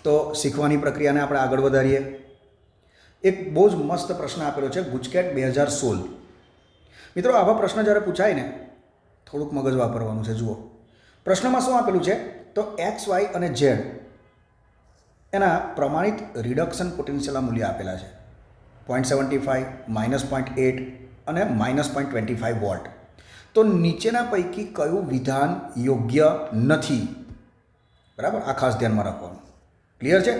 તો શીખવાની પ્રક્રિયાને આપણે આગળ વધારીએ. એક બહુ જ મસ્ત પ્રશ્ન આપેલો છે ગુજકેટ 2016. મિત્રો, આવા પ્રશ્ન જ્યારે પૂછાય ને થોડુંક મગજ વાપરવાનું છે. જુઓ પ્રશ્નમાં શું આપેલું છે, તો એક્સ, વાય અને ઝેડ એના પ્રમાણિત રિડક્શન પોટેન્શિયલના મૂલ્ય આપેલા છે. 0.75, -0.8 અને -0.25 વોલ્ટ. તો નીચેના પૈકી કયું વિધાન યોગ્ય નથી? બરાબર, આ ખાસ ધ્યાનમાં રાખવાનું. ક્લિયર છે?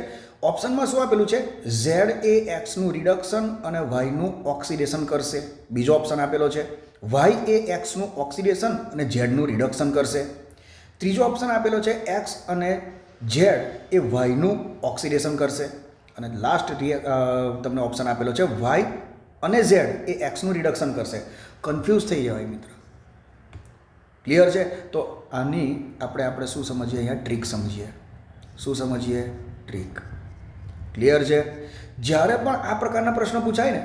ઓપ્શનમાં શું આપેલું છે, ઝેડ એ એક્સનું રિડક્શન અને વાયનું ઓક્સિડેશન કરશે. બીજો ઓપ્શન આપેલો છે વાય એ એક્સનું ઓક્સિડેશન અને ઝેડનું રિડક્શન કરશે. ત્રીજો ઓપ્શન આપેલો છે એક્સ અને ઝેડ એ વાયનું ઓક્સિડેશન કરશે. અને લાસ્ટ તમને ઓપ્શન આપેલો છે વાય અને ઝેડ એ એક્સનું રિડક્શન કરશે. કન્ફ્યુઝ થઈ જવાય મિત્ર. ક્લિયર છે? તો આની આપણે શું સમજીએ, અહીંયા ટ્રીક સમજીએ. શું સમજીએ? ટ્રીક. ક્લિયર છે? જ્યારે પણ આ પ્રકારના પ્રશ્ન પૂછાય ને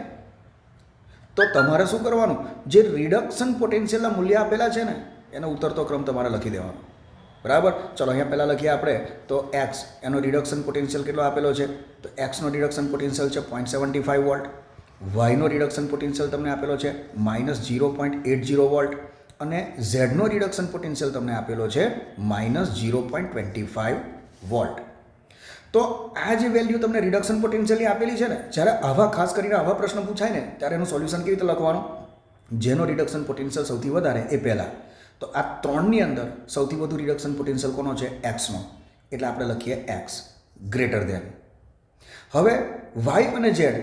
તો તમારે શું કરવાનું, જે રિડક્શન પોટેન્શિયલના મૂલ્ય આપેલા છે ને એનો ઉતરતો ક્રમ તમારે લખી દેવાનો. બરાબર, ચલો અહીંયા પહેલાં લખીએ આપણે. તો એક્સ એનો રિડક્શન પોટેન્શિયલ કેટલો આપેલો છે, તો એક્સનો રિડક્શન પોટેન્શિયલ છે 0.75 વોલ્ટ. વાયનો રિડક્શન પોટેન્શિયલ તમને આપેલો છે -0.80 વોલ્ટ. અને ઝેડનો રિડક્શન પોટેન્શિયલ તમને આપેલો છે -0.25 વોલ્ટ. તો આ જે વેલ્યુ તમને રિડક્શન પોટેન્શિયલની આપેલી છે ને, જ્યારે આવા ખાસ કરીને આવા પ્રશ્ન પૂછાય ને ત્યારે એનું સોલ્યુશન કેવી રીતે લખવાનું, જેનો રિડક્શન પોટેન્શિયલ સૌથી વધારે એ પહેલાં. તો આ ત્રણની અંદર સૌથી વધુ રિડક્શન પોટેન્શિયલ કોનો છે? એક્સનો. એટલે આપણે લખીએ એક્સ ગ્રેટર દેન. હવે વાય અને ઝેડ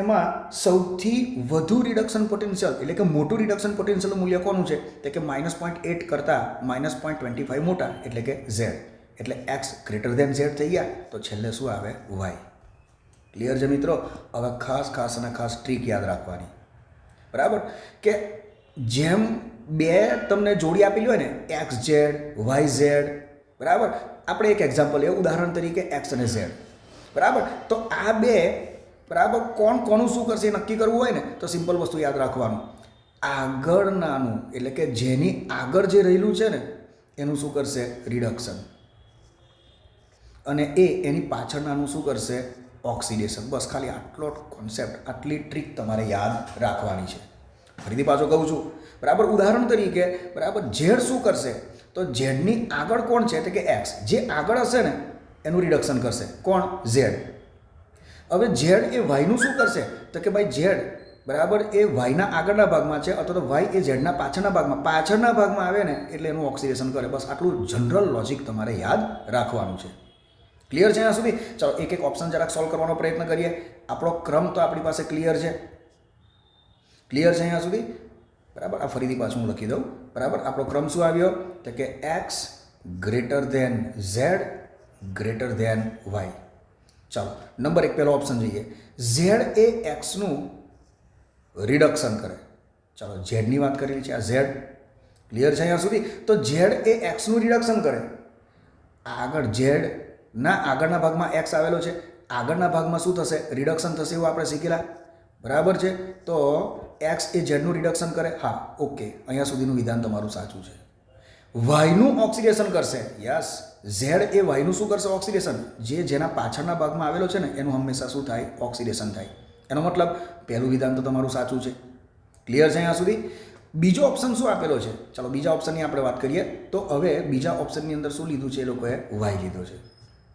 એમાં સૌથી વધુ રિડક્શન પોટેન્શિયલ એટલે કે મોટું રિડક્શન પોટેન્શિયલનું મૂલ્ય કોનું છે, તો કે -0.8 કરતાં -0.25 મોટા એટલે કે ઝેડ. એટલે એક્સ ગ્રેટર દેન ઝેડ થઈ ગયા. તો છેલ્લે શું આવે? વાય. ક્લિયર છે મિત્રો? હવે ખાસ અને ખાસ ટ્રીક યાદ રાખવાની. બરાબર, કે જેમ બે તમને જોડી આપેલી હોય ને એક્સ ઝેડ, વાય ઝેડ, બરાબર. આપણે એક એક્ઝામ્પલ લઈએ, ઉદાહરણ તરીકે એક્સ અને ઝેડ. બરાબર, તો આ બે બરાબર કોનું શું કરશે એ નક્કી કરવું હોય ને તો સિમ્પલ વસ્તુ યાદ રાખવાનું. આગળનાનું એટલે કે જેની આગળ જે રહેલું છે ને એનું શું કરશે? રિડક્શન. અને એની પાછળનાનું શું કરશે? ઓક્સિડેશન. બસ ખાલી આટલો કોન્સેપ્ટ, આટલી ટ્રીક તમારે યાદ રાખવાની છે. ફરીથી પાછો કહું છું. બરાબર, ઉદાહરણ તરીકે બરાબર ઝેડ શું કરશે, તો ઝેડની આગળ કોણ છે, તો કે એક્સ. જે આગળ હશે ને એનું રિડક્શન કરશે. કોણ? ઝેડ. હવે ઝેડ એ વાયનું શું કરશે, તો કે ભાઈ ઝેડ બરાબર એ વાયના આગળના ભાગમાં છે અથવા તો વાય એ ઝેડના પાછળના ભાગમાં આવે ને એટલે એનું ઓક્સિડેશન કરે. બસ આટલું જનરલ લોજિક તમારે યાદ રાખવાનું છે. ક્લિયર છે અહીંયા સુધી? ચાલો એક ઓપ્શન જરાક સોલ્વ કરવાનો પ્રયત્ન કરીએ. આપણો ક્રમ તો આપણી પાસે ક્લિયર છે. ક્લિયર છે અહીંયા સુધી? બરાબર, આ ફરીથી પાછું હું લખી દઉં. બરાબર, આપણો ક્રમ શું આવ્યો, તો કે x greater than z greater than y. ચાલો નંબર 1 પહેલો ઓપ્શન જોઈએ. ઝેડ એ એક્સનું રિડક્શન કરે. ચાલો ઝેડની વાત કરેલી છે, આ ઝેડ. ક્લિયર છે અહીંયા સુધી? તો ઝેડ એ એક્સનું રિડક્શન કરે. આગળ ઝેડના આગળના ભાગમાં એક્સ આવેલો છે. આગળના ભાગમાં શું થશે? રિડક્શન થશે એવું આપણે શીખેલા. બરાબર છે? તો એક્સ એ ઝેડનું રિડક્શન કરે. હા, ઓકે, અહીંયા સુધીનું વિધાન તમારું સાચું છે. વાયનું ઓક્સિડેશન કરશે. યસ, ઝેડ એ વાયનું શું કરશે? ઓક્સિડેશન. જેના પાછળના ભાગમાં આવેલો છે ને એનું હંમેશા શું થાય? ઓક્સિડેશન થાય. એનો મતલબ પહેલું વિધાન તો તમારું સાચું છે. ક્લિયર છે અહીંયા સુધી? બીજો ઓપ્શન શું આપેલો છે? ચાલો બીજા ઓપ્શનની આપણે વાત કરીએ. તો હવે બીજા ઓપ્શનની અંદર શું લીધું છે? એ લોકોએ વાય લીધો છે.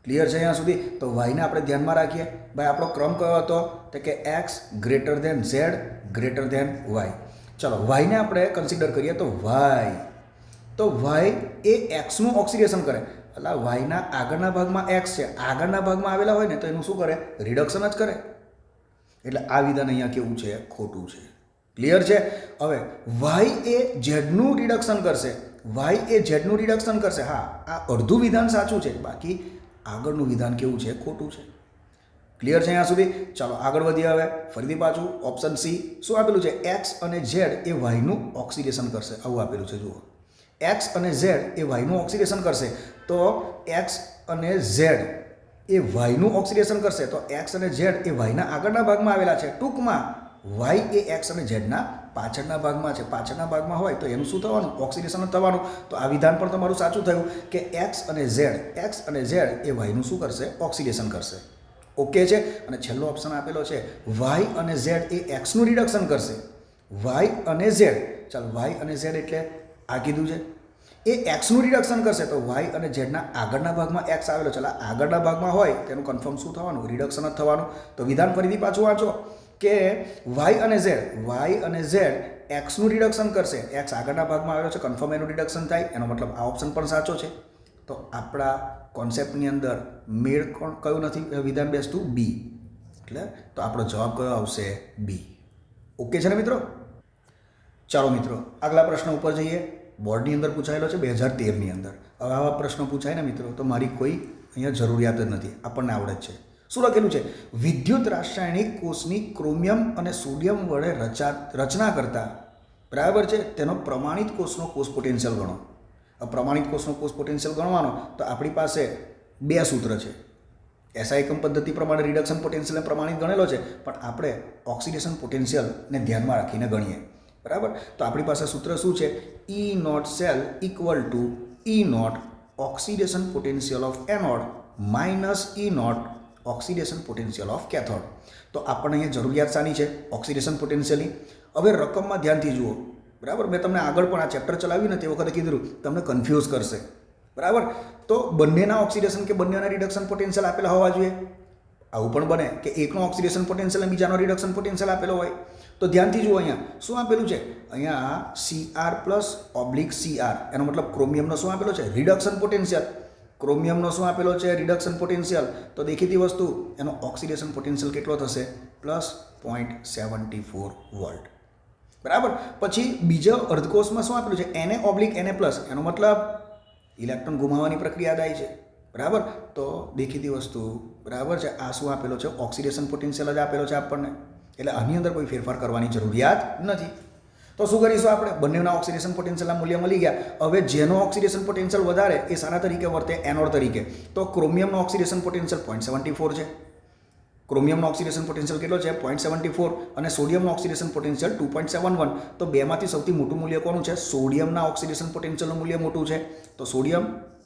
ક્લિયર છે અહીંયા સુધી? તો વાયને આપણે ધ્યાનમાં રાખીએ. ભાઈ આપણો ક્રમ કયો હતો? તો કે x greater than z greater than y. ચાલો વાયને આપણે કન્સિડર કરીએ. તો વાય એ એક્સનું ઓક્સિડેશન કરે. એટલે વાયના આગળના ભાગમાં એક્સ છે, આગળના ભાગમાં આવેલા હોય ને તો એનું શું કરે? રિડક્શન જ કરે. એટલે આ વિધાન અહીંયા કેવું છે? ખોટું છે. ક્લિયર છે? હવે વાય એ ઝેડનું રિડક્શન કરશે. વાય એ ઝેડનું રિડક્શન કરશે. હા, આ અડધું વિધાન સાચું છે, બાકી આગળનું વિધાન કેવું છે? ખોટું છે. ક્લિયર છે અહીંયા સુધી? ચાલો આગળ વધીએ. હવે ફરીથી પાછું ઓપ્શન સી શું આપેલું છે? એક્સ અને ઝેડ એ વાયનું ઓક્સિડેશન કરશે. આવું આપેલું છે. જુઓ, એક્સ અને ઝેડ એ વાયનું ઓક્સિડેશન કરશે. તો એક્સ અને ઝેડ એ વાયનું ઓક્સિડેશન કરશે. તો એક્સ અને ઝેડ એ વાયના આગળના ભાગમાં આવેલા છે. ટૂંકમાં વાય એ એક્સ અને ઝેડના પાછળના ભાગમાં છે, પાછળના ભાગમાં હોય તો એનું શું થવાનું? ઓક્સિડેશન જ થવાનું. તો આ વિધાન પણ તમારું સાચું થયું કે એક્સ અને ઝેડ એ વાયનું શું કરશે? ઓક્સિડેશન કરશે. ઓકે છે. અને છેલ્લો ઓપ્શન આપેલો છે વાય અને ઝેડ એ એક્સનું રિડક્શન કરશે. વાય અને ઝેડ, ચાલો વાય અને ઝેડ એટલે આ કીધું છે એ એક્સનું રિડક્શન કરશે. તો વાય અને ઝેડના આગળના ભાગમાં એક્સ આવેલો છે, આગળના ભાગમાં હોય તેનું કન્ફર્મ શું થવાનું? રિડક્શન જ થવાનું. તો વિધાન ફરીથી પાછું વાંચો કે વાય અને ઝેડ એક્સનું રિડક્શન કરશે. એક્સ આગળના ભાગમાં આવેલો છે, કન્ફર્મ એનું રિડક્શન થાય, એનો મતલબ આ ઓપ્શન પણ સાચો છે. તો આપણા કોન્સેપ્ટની અંદર મેળ કયું નથી વિધાન બેસતું? બી. એટલે તો આપણો જવાબ કયો આવશે? બી. ઓકે છે ને મિત્રો? ચાલો મિત્રો આગલા પ્રશ્ન ઉપર જઈએ. બોર્ડની અંદર પૂછાયેલો છે 2013ની અંદર. હવે આવા પ્રશ્નો પૂછાય ને મિત્રો તો મારી કોઈ અહીંયા જરૂરિયાત જ નથી, આપણને આવડે જ છે. શું લખેલું છે? વિદ્યુત રાસાયણિક કોષની ક્રોમિયમ અને સોડિયમ વડે રચના કરતા, બરાબર છે, તેનો પ્રમાણિત કોષનો કોષ પોટેન્શિયલ ગણો. પ્રમાણિત કોષનો કોષ પોટેન્શિયલ ગણવાનો તો આપણી પાસે બે સૂત્ર છે. એસઆઈ એકમ પદ્ધતિ પ્રમાણે રિડક્શન પોટેન્શિયલને પ્રમાણિત ગણેલો છે, પણ આપણે ઓક્સિડેશન પોટેન્શિયલને ધ્યાનમાં રાખીને ગણીએ. બરાબર? તો આપણી પાસે સૂત્ર શું છે? E naught cell equal to E naught oxidation potential of anode minus E naught oxidation potential of cathode. તો આપણને અહીંયા જરૂરિયાત શાની છે? ઓક્સિડેશન પોટેન્શિયલની. હવે રકમમાં ધ્યાનથી જુઓ. બરાબર? મેં તમને આગળ પણ આ ચેપ્ટર ચલાવ્યું ને તે વખતે કીધું તમને કન્ફ્યુઝ કરશે. બરાબર? તો બંનેના ઓક્સિડેશન કે બંનેના રિડક્શન પોટેન્શિયલ આપેલા હોવા જોઈએ. આવું પણ બને કે એકનો ઓક્સિડેશન પોટેન્શિયલ અને બીજાનો રિડક્શન પોટેન્શિયલ આપેલો હોય. તો ધ્યાનથી જુઓ અહીંયા શું આપેલું છે? અહીંયા CR પ્લસ ઓબ્લિક CR, એનો મતલબ ક્રોમિયમનો શું આપેલો છે? Reduction potential. ક્રોમિયમનો શું આપેલો છે? Reduction potential. તો દેખીતી વસ્તુ એનો ઓક્સિડેશન પોટેન્શિયલ કેટલો થશે? +0.74 વોલ્ટ. બરાબર? પછી બીજા અર્ધકોષમાં શું આપેલું છે? Na/Na+, એનો મતલબ ઇલેક્ટ્રોન ગુમાવવાની પ્રક્રિયા થાય છે. બરાબર? તો દેખીતી વસ્તુ બરાબર છે, આ શું આપેલો છે? ઓક્સિડેશન પોટેન્શિયલ જ આપેલો છે આપણને. એટલે આની અંદર કોઈ ફેરફાર કરવાની જરૂરિયાત નથી. તો શું કરીશું આપણે? બંનેના ઓક્સિડેશન પોટેન્શિયલના મૂલ્ય મળી ગયા. હવે જેનો ઓક્સિડેશન પોટેન્શિયલ વધારે એ શાના તરીકે વર્તે? એનોડ તરીકે. તો ક્રોમિયમનો ઓક્સિડેશન પોટેન્શિયલ 0.74 છે. ક્રોમિયમનો ઓક્સિડેશન પોટેન્શિયલ કેટલો છે? 0.74. અને સોડિયમનો ઓક્સિડેશન પોટેન્શિયલ 2.71. તો બેમાંથી સૌથી મોટું મૂલ્ય કોનું છે? સોડિયમના ઓક્સિડેશન પોટેન્શિયલનું મૂલ્ય મોટું છે. તો સોડિયમ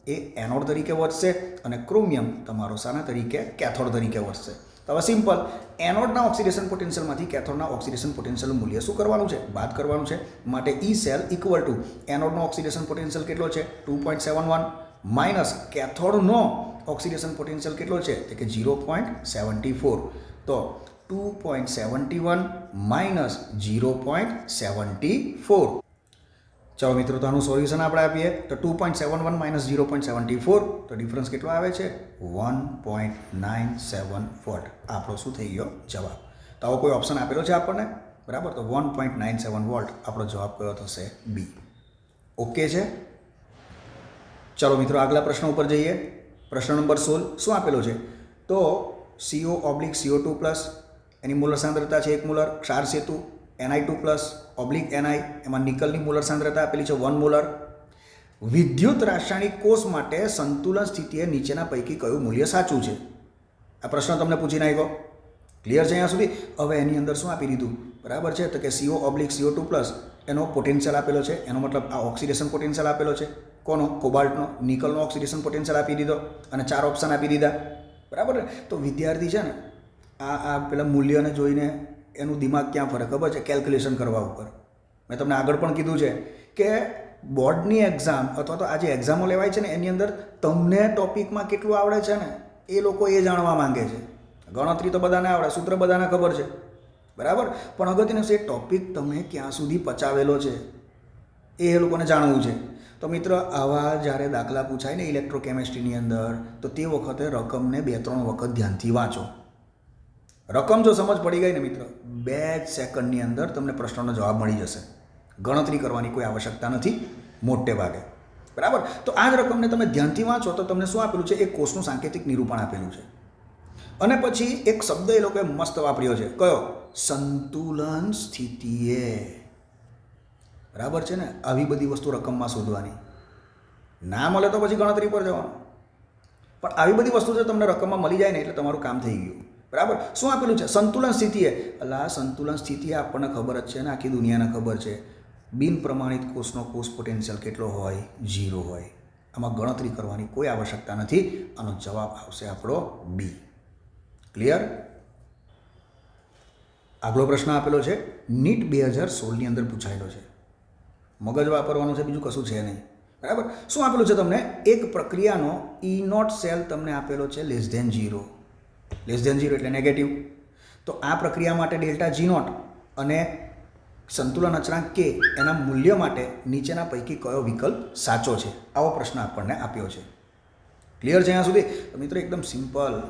એ એનોડ તરીકે વધશે અને ક્રોમિયમ તમારો શાના તરીકે? કેથોડ તરીકે વધશે. તો હવે સિમ્પલ, એનોડના ઓક્સિડેશન પોટેન્શિયલમાંથી કેથોડના ઓક્સિડેશન પોટેન્શિયલનું મૂલ્ય શું કરવાનું છે? બાદ કરવાનું છે. માટે ઈ સેલ ઇક્વલ ટુ એનોડનો ઓક્સિડેશન પોટેન્શિયલ કેટલો છે? 2.71 માઇનસ કેથોડનો ઓક્સિડેશન પોટેન્શિયલ કેટલો છે? એટલે કે 0.74. તો 2.71 માઇનસ 0.74. ચાલો મિત્રો તો આનું સોલ્યુશન આપણે આપીએ તો 2.71 માઇનસ 0.74, તો ડિફરન્સ કેટલો આવે છે? 1.97 વોલ્ટ. આપણો શું થઈ ગયો? જવાબ. તો આવો કોઈ ઓપ્શન આપેલો છે આપણને? બરાબર? તો 1.97 વોલ્ટ આપણો જવાબ કયો થશે? બી. ઓકે છે? ચાલો મિત્રો આગલા પ્રશ્ન ઉપર જઈએ. પ્રશ્ન નંબર 16 શું આપેલો છે? તો CO/CO2+, એની મોલર સાંદ્રતા છે 1 મોલર. ક્ષાર સેતુ Ni2+/Ni, એમાં નિકલની મોલર સાંદ્રતા આપેલી છે 1 મોલર. વિદ્યુત રાસાયણિક કોષ માટે સંતુલન સ્થિતિએ નીચેના પૈકી કયું મૂલ્ય સાચું છે? આ પ્રશ્ન તમને પૂછી નાખ્યો. ક્લિયર છે અહીંયા સુધી? હવે એની અંદર શું આપી દીધું? બરાબર છે? તો કે CO/CO2+, એનો પોટેન્શિયલ આપેલો છે, એનો મતલબ આ ઓક્સિડેશન પોટેન્શિયલ આપેલો છે. કોનો? કોબાલ્ટનો. નિકલનો ઓક્સિડેશન પોટેન્શિયલ આપી દીધો અને 4 ઓપ્શન આપી દીધા. બરાબર? તો વિદ્યાર્થી છે ને આ પેલા મૂલ્યને જોઈને એનું દિમાગ ક્યાં ફરે ખબર છે? કેલ્ક્યુલેશન કરવા ઉપર. મેં તમને આગળ પણ કીધું છે કે બોર્ડની એક્ઝામ અથવા તો આ જે એક્ઝામો લેવાય છે ને એની અંદર તમને ટોપિકમાં કેટલું આવડે છે ને એ લોકો એ જાણવા માંગે છે. ગણતરી તો બધાને આવડે, સૂત્ર બધાને ખબર છે. બરાબર? પણ અગત્યનું છે ટોપિક તમે ક્યાં સુધી પચાવેલો છે એ લોકોને જાણવું છે. તો મિત્ર આવા જ્યારે દાખલા પૂછાય ને ઇલેક્ટ્રોકેમિસ્ટ્રીની અંદર તો તે વખતે રકમને 2-3 વખત ધ્યાનથી વાંચો. રકમ જો સમજ પડી ગઈ ને મિત્ર 2 સેકન્ડની અંદર તમને પ્રશ્નનો જવાબ મળી જશે. ગણતરી કરવાની કોઈ આવશ્યકતા નથી મોટે ભાગે. બરાબર? તો આ જ રકમને તમે ધ્યાનથી વાંચો તો તમને શું આપેલું છે? એક કોષનું સાંકેતિક નિરૂપણ આપેલું છે. અને પછી એક શબ્દ એ લોકોએ મસ્ત વાપર્યો છે. કયો? સંતુલન સ્થિતિએ. બરાબર છે ને? આવી બધી વસ્તુ રકમમાં શોધવાની. ના મળે તો પછી ગણતરી પર જવાનું. પણ આવી બધી વસ્તુ જો તમને રકમમાં મળી જાય ને એટલે તમારું કામ થઈ ગયું. બરાબર. શું આપેલું છે? સંતુલન સ્થિતિએ. એટલે આ સંતુલન સ્થિતિએ આપણને ખબર જ છે ને, આખી દુનિયાને ખબર છે, બિન પ્રમાણિત કોષનો કોષ પોટેન્શિયલ કેટલો હોય? 0 હોય. આમાં ગણતરી કરવાની કોઈ આવશ્યકતા નથી. આનો જવાબ આવશે આપણો બી. ક્લિયર? આગલો પ્રશ્ન આપેલો છે, નીટ 2016ની અંદર પૂછાયેલો છે. મગજ વાપરવાનું છે, બીજું કશું છે નહીં. બરાબર. શું આપેલું છે તમને? એક પ્રક્રિયાનો E0 સેલ તમને આપેલો છે <0. <0 એટલે નેગેટિવ. તો આ પ્રક્રિયા માટે ડેલ્ટા G0 અને સંતુલન અચળાંક કે એના મૂલ્ય માટે નીચેના પૈકી કયો વિકલ્પ સાચો છે? આવો પ્રશ્ન આપણને આપ્યો છે. ક્લિયર છે અહીંયા સુધી? તો મિત્રો એકદમ સિમ્પલ.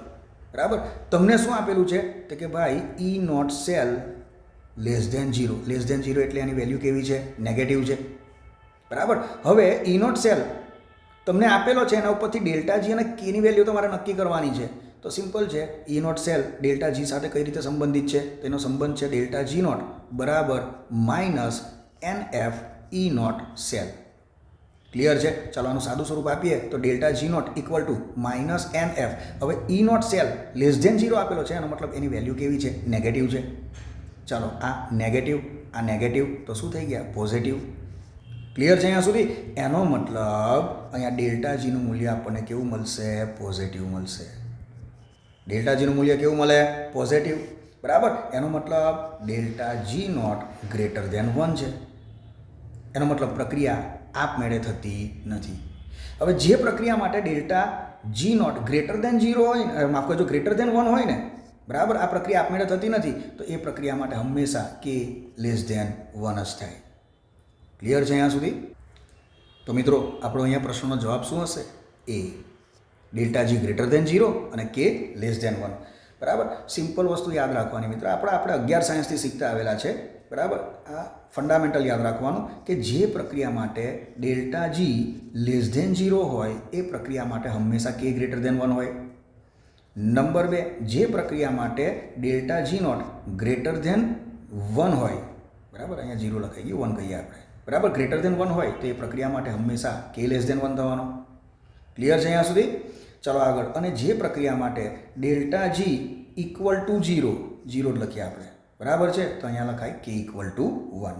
બરાબર. તમને શું આપેલું છે? તો કે ભાઈ E0 સેલ <0 એટલે એની વેલ્યુ કેવી છે? નેગેટિવ છે. બરાબર. હવે E0 સેલ તમને આપેલો છે, એના ઉપરથી ડેલ્ટા G અને કેની વેલ્યુ તમારે નક્કી કરવાની છે. તો સિમ્પલ છે, E0 સેલ ડેલ્ટા G સાથે કઈ રીતે સંબંધિત છે? તેનો સંબંધ છે ડેલ્ટા G0 બરાબર -NF E0 સેલ. ક્લિયર છે? ચાલો આનું સાદું સ્વરૂપ આપીએ તો delta G0 equal to -NF. હવે E0 સેલ <0 આપેલો છે, એનો મતલબ એની વેલ્યુ કેવી છે? નેગેટિવ છે. ચાલો આ નેગેટિવ તો શું થઈ ગયા? પોઝિટિવ. ક્લિયર છે અહીંયા સુધી? એનો મતલબ અહીંયા ડેલ્ટા Gનું મૂલ્ય આપણને કેવું મળશે? પોઝિટિવ મળશે. ડેલ્ટા Gનું મૂલ્ય કેવું મળે? પોઝિટિવ. બરાબર. એનો મતલબ ડેલ્ટા G0 > 1 છે. એનો મતલબ પ્રક્રિયા આપમેળે થતી નથી. હવે જે પ્રક્રિયા માટે ડેલ્ટા G0 > 0 હોય, માફ કરજો, > 1 હોય ને, બરાબર, આ પ્રક્રિયા આપમેળે થતી નથી, તો એ પ્રક્રિયા માટે હંમેશા k <1 જ થાય. ક્લિયર છે અહીંયા સુધી? તો મિત્રો આપણો અહીંયા પ્રશ્નનો જવાબ શું હશે? એ. ડેલ્ટા G > 0 અને k < 1. બરાબર. સિમ્પલ વસ્તુ યાદ રાખવાની મિત્રો. આપણે 11 સાયન્સથી શીખતા આવેલા છે. બરાબર. આ ફંડામેન્ટલ યાદ રાખવાનું કે જે પ્રક્રિયા માટે ડેલ્ટા G < 0 હોય એ પ્રક્રિયા માટે હંમેશા k > 1 હોય. નંબર 2, જે પ્રક્રિયા માટે ડેલ્ટા G0 > 1 હોય, બરાબર, અહીંયા 0 લખાઈ ગયું, 1 કહીએ આપણે, બરાબર, > 1 હોય તો એ પ્રક્રિયા માટે હંમેશા k < 1 થવાનો. ક્લિયર છે અહીંયા સુધી? ચાલો આગળ. અને જે પ્રક્રિયા માટે ડેલ્ટા G ઇક્વલ ટુ 0 જ લખીએ આપણે, બરાબર છે, તો અહીંયા લખાય k ઇક્વલ ટુ 1.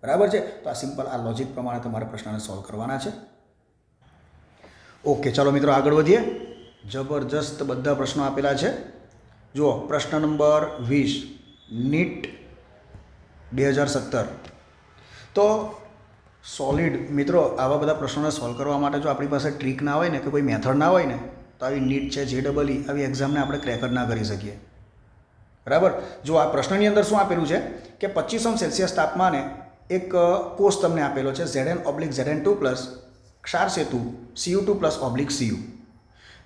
બરાબર છે. તો આ સિમ્પલ આ લોજિક પ્રમાણે તમારે પ્રશ્નને સોલ્વ કરવાના છે. ઓકે, ચાલો મિત્રો આગળ વધીએ. જબરજસ્ત બધા પ્રશ્નો આપેલા છે. જુઓ પ્રશ્ન નંબર 20 નીટ 2017. તો સોલિડ મિત્રો, આવા બધા પ્રશ્નોને સોલ્વ કરવા માટે જો આપણી પાસે ટ્રીક ના હોય ને, કે કોઈ મેથડ ના હોય ને, તો આવી નીટ છે, JEE આવી એક્ઝામને આપણે ક્રેક જ ના કરી શકીએ. બરાબર. જો આ પ્રશ્નની અંદર શું આપેલું છે કે 25°C તાપમાને એક કોષ તમને આપેલો છે Zn/Zn2 ક્ષાર સેતુ Cu2 Cu.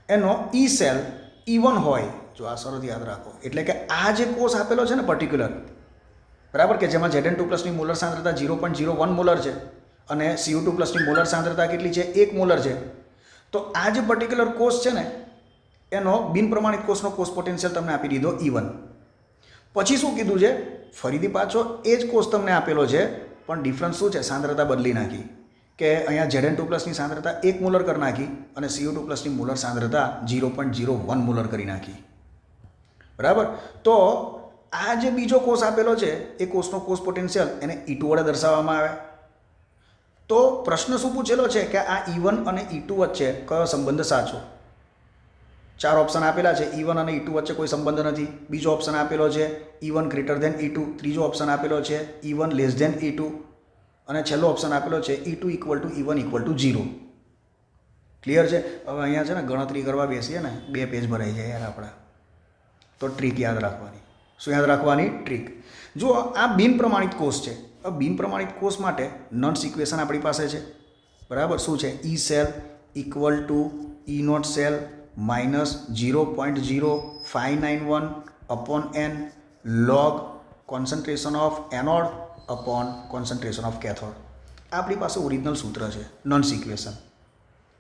એનો E સેલ E1 હોય. જો આ શરત યાદ રાખો, એટલે કે આ જે કોષ આપેલો છે ને પર્ટિક્યુલર, બરાબર, કે જેમાં Zn2+ ની મોલર સાંદ્રતા 0.01 મોલર છે અને Cu2+ ની મોલર સાંદ્રતા કેટલી છે? 1 મોલર છે. તો આ જે પર્ટિક્યુલર કોષ છે ને, એનો બિનપ્રમાણિત કોષનો કોષ પોટેન્શિયલ તમને આપી દીધો E1. પછી શું કીધું છે? ફરીથી પાછો એ જ કોષ તમને આપેલો છે, પણ ડિફરન્સ શું છે? સાંદ્રતા બદલી નાખી, કે અહીંયા Zn2+ ની સાંદ્રતા 1 મોલર કરી નાખી અને Cu2+ ની મોલર સાંદ્રતા 0.01 મોલર કરી નાખી. બરાબર. તો આ જે બીજો કોષ આપેલો છે, એ કોષનો કોષ પોટેન્શિયલ એને E2 વડે દર્શાવવામાં આવે. તો પ્રશ્ન શું પૂછેલો છે કે આ E1 અને E2 વચ્ચે કયો સંબંધ સાચો? 4 ઓપ્શન આપેલા છે. E1 અને E2 વચ્ચે કોઈ સંબંધ નથી. બીજો ઓપ્શન આપેલો છે E1 > E2. ત્રીજો ઓપ્શન આપેલો છે E1 < E2. અને છેલ્લો ઓપ્શન આપેલો છે E2 = E1 = 0. ક્લિયર છે? હવે અહીંયા છે ને ગણતરી કરવા બેસીએ ને 2 પેજ ભરાઈ જાય યાર આપણા. તો ટ્રીક યાદ રાખવાની. શું યાદ રાખવાની? ટ્રીક. જો આ બિનપ્રમાણિત કોષ છે. બિનપ્રમાણિત કોષ માટે નોટ્સ ઇક્વેશન આપણી પાસે છે, બરાબર. શું છે? E cell equal to E0 cell -0.0591 / n log concentration of anode / concentration of cathode. આપણી પાસે ઓરિજિનલ સૂત્ર છે, નોટ્સ ઇક્વેશન,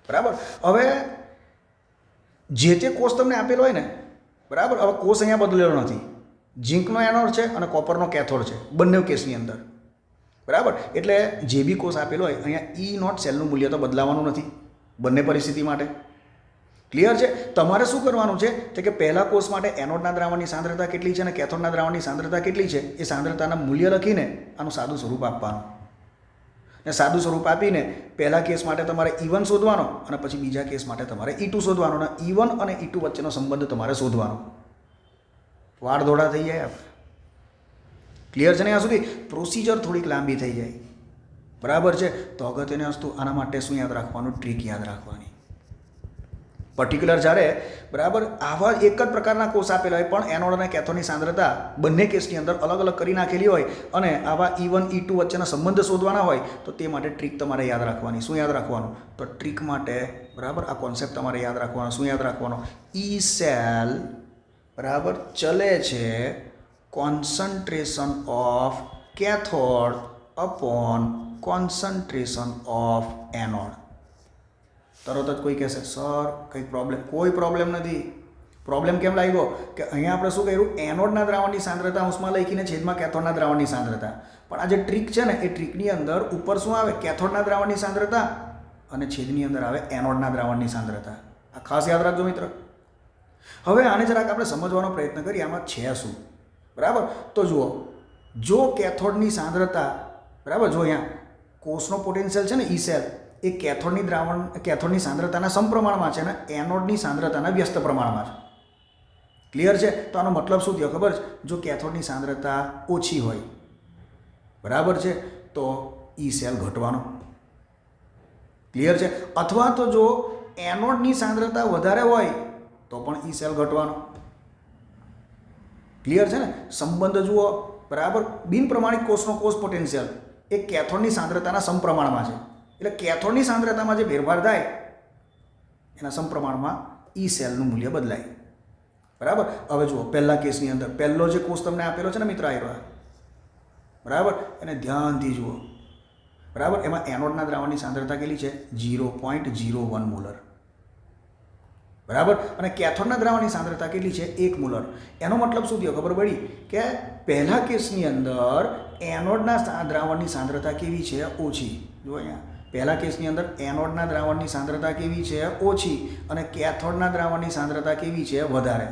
બરાબર. હવે જે તે કોષ તમને આપેલો હોય ને, બરાબર, હવે કોષ અહીંયા બદલેલો નથી. ઝીંકનો એનોડ છે અને કોપરનો કેથોડ છે બંને કેસની અંદર, બરાબર. એટલે જે બી કોષ આપેલો હોય, અહીંયા E0 સેલનું મૂલ્ય તો બદલાવાનું નથી બંને પરિસ્થિતિ માટે. ક્લિયર છે? તમારે શું કરવાનું છે કે પહેલા કોષ માટે એનોડના દ્રાવણની સાંદ્રતા કેટલી છે અને કેથોડના દ્રાવણની સાંદ્રતા કેટલી છે એ સાંદ્રતાના મૂલ્ય લખીને આનું સાદું સ્વરૂપ આપવાનું. અને સાદું સ્વરૂપ આપીને પહેલા કેસ માટે તમારે E1 શોધવાનો અને પછી બીજા કેસ માટે તમારે E2 શોધવાનો અને E1 અને E2 વચ્ચેનો સંબંધ તમારે શોધવાનો. વાળ દોડા થઈ જાય આપણે. ક્લિયર છે ને? આ સુધી પ્રોસિજર થોડીક લાંબી થઈ જાય. બરાબર છે? તો અગત્યની વસ્તુ આના માટે શું યાદ રાખવાનું? ટ્રીક યાદ રાખવાની. પર્ટિક્યુલર જ્યારે બરાબર આવા એક જ પ્રકારના કોષ આપેલા હોય પણ એનોડ અને કેથોડની સાંદ્રતા બંને કેસની અંદર અલગ અલગ કરી નાખેલી હોય અને આવા E1 E2 વચ્ચેના સંબંધ શોધવાના હોય તો તે માટે ટ્રીક તમારે યાદ રાખવાની. શું યાદ રાખવાનું? તો ટ્રીક માટે બરાબર આ કોન્સેપ્ટ તમારે યાદ રાખવાનો. શું યાદ રાખવાનો? ઈ સેલ બરાબર ચલે છે concentration of cathode upon concentration of anode. તરત જ કોઈ કહેશે સર કંઈક પ્રોબ્લેમ? કોઈ પ્રોબ્લેમ નથી. પ્રોબ્લેમ કેમ લાગ્યો કે અહીંયા આપણે શું કર્યું? એનોડના દ્રાવણની સાંદ્રતા અંશમાં લખીને છેદમાં કેથોડના દ્રાવણની સાંદ્રતા. પણ આ જે ટ્રીક છે ને એ ટ્રીકની અંદર ઉપર શું આવે? કેથોડના દ્રાવણની સાંદ્રતા અને છેદની અંદર આવે એનોડના દ્રાવણની સાંદ્રતા. આ ખાસ યાદ રાખજો મિત્ર. હવે આને જરાક આપણે સમજવાનો પ્રયત્ન કરીએ આમાં છે શું. બરાબર? તો જુઓ, જો કેથોડની સાંદ્રતા બરાબર જો અહીંયા કોષનો પોટેન્શિયલ છે ને ઈ સેલ એ કેથોડની સાંદ્રતાના સમપ્રમાણમાં છે અને એનોડની સાંદ્રતાના વ્યસ્ત પ્રમાણમાં છે. ક્લિયર છે? તો આનો મતલબ શું થયો ખબર છે? જો કેથોડની સાંદ્રતા ઓછી હોય બરાબર છે તો ઈ સેલ ઘટવાનો. ક્લિયર છે? અથવા તો જો એનોડની સાંદ્રતા વધારે હોય તો પણ ઈ સેલ ઘટવાનો. ક્લિયર છે ને? સંબંધ જુઓ બરાબર. બિનપ્રમાણિત કોષનો કોષ પોટેન્શિયલ એ કેથોડની સાંદ્રતાના સમપ્રમાણમાં છે. એટલે કેથોડની સાંદ્રતામાં જે ફેરફાર થાય એના સમપ્રમાણમાં ઈ સેલનું મૂલ્ય બદલાય. બરાબર? હવે જુઓ પહેલા કેસની અંદર પહેલો જે કોષ તમને આપેલો છે ને મિત્ર આવ્યો બરાબર એને ધ્યાનથી જુઓ. બરાબર? એમાં એનોડના દ્રાવણની સાંદ્રતા કેટલી છે? 0.01 મોલર. બરાબર? અને કેથોડના દ્રાવણની સાંદ્રતા કેટલી છે? 1 મોલર. એનો મતલબ શું થયો ખબર પડી? કે પહેલા કેસની અંદર એનોડના દ્રાવણની સાંદ્રતા કેવી છે? ઓછી. જુઓ અહીંયા પહેલા કેસની અંદર એનોડના દ્રાવણની સાંદ્રતા કેવી છે? ઓછી અને કેથોડના દ્રાવણની સાંદ્રતા કેવી છે? વધારે.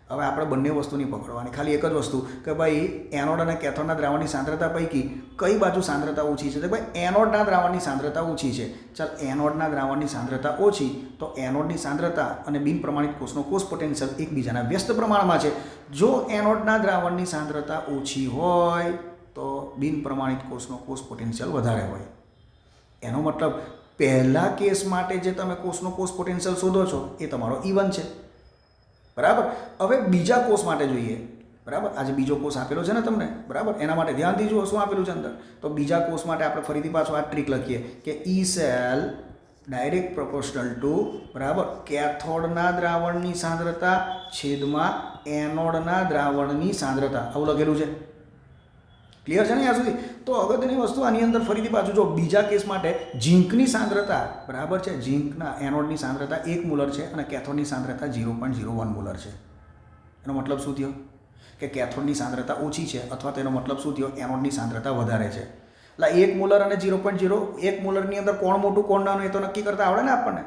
હવે આપણે બંને વસ્તુની પકડવાની. ખાલી એક જ વસ્તુ કે ભાઈ એનોડ અને કેથોડના દ્રાવણની સાંદ્રતા પૈકી કઈ બાજુ સાંદ્રતા ઓછી છે? તો ભાઈ એનોડના દ્રાવણની સાંદ્રતા ઓછી છે. ચાલ એનોડના દ્રાવણની સાંદ્રતા ઓછી તો એનોડની સાંદ્રતા અને બિનપ્રમાણિત કોષનો કોષ પોટેન્શિયલ એકબીજાના વ્યસ્ત પ્રમાણમાં છે. જો એનોડના દ્રાવણની સાંદ્રતા ઓછી હોય તો બિનપ્રમાણિત કોષનો કોષ પોટેન્શિયલ વધારે હોય. એનો મતલબ પહેલા કેસ માટે જે તમે કોષનો કોષ પોટેન્શિયલ શોધો છો એ તમારો E1 છે. બરાબર? હવે બીજા કોષ માટે જોઈએ. બરાબર? આજે બીજો કોષ આપેલો છે ને તમને બરાબર એના માટે ધ્યાનથી જુઓ શું આપેલું છે અંદર. તો બીજા કોષ માટે આપણે ફરીથી પાછું આ ટ્રીક લખીએ કે ઈ સેલ ડાયરેક્ટ પ્રોપોર્શનલ ટુ બરાબર કેથોડના દ્રાવણની સાંદ્રતા છેદમાં એનોડના દ્રાવણની સાંદ્રતા. આવું લખેલું છે. ક્લિયર છે ને ત્યાં સુધી? તો અગત્યની વસ્તુ આની અંદર ફરીથી પાછું જો બીજા કેસ માટે ઝીંકની સાંદ્રતા બરાબર છે ઝીંકના એનોડની સાંદ્રતા 1 મોલર છે અને કેથોડની સાંદ્રતા 0.01 મોલર છે. એનો મતલબ શું થયો? કે કેથોડની સાંદ્રતા ઓછી છે અથવા તેનો મતલબ શું થયો? એનોડની સાંદ્રતા વધારે છે. એટલે 1 મોલર અને 0.01 મોલરની અંદર કોણ મોટું કોણ નાનું એ તો નક્કી કરતા આવડે ને આપણને.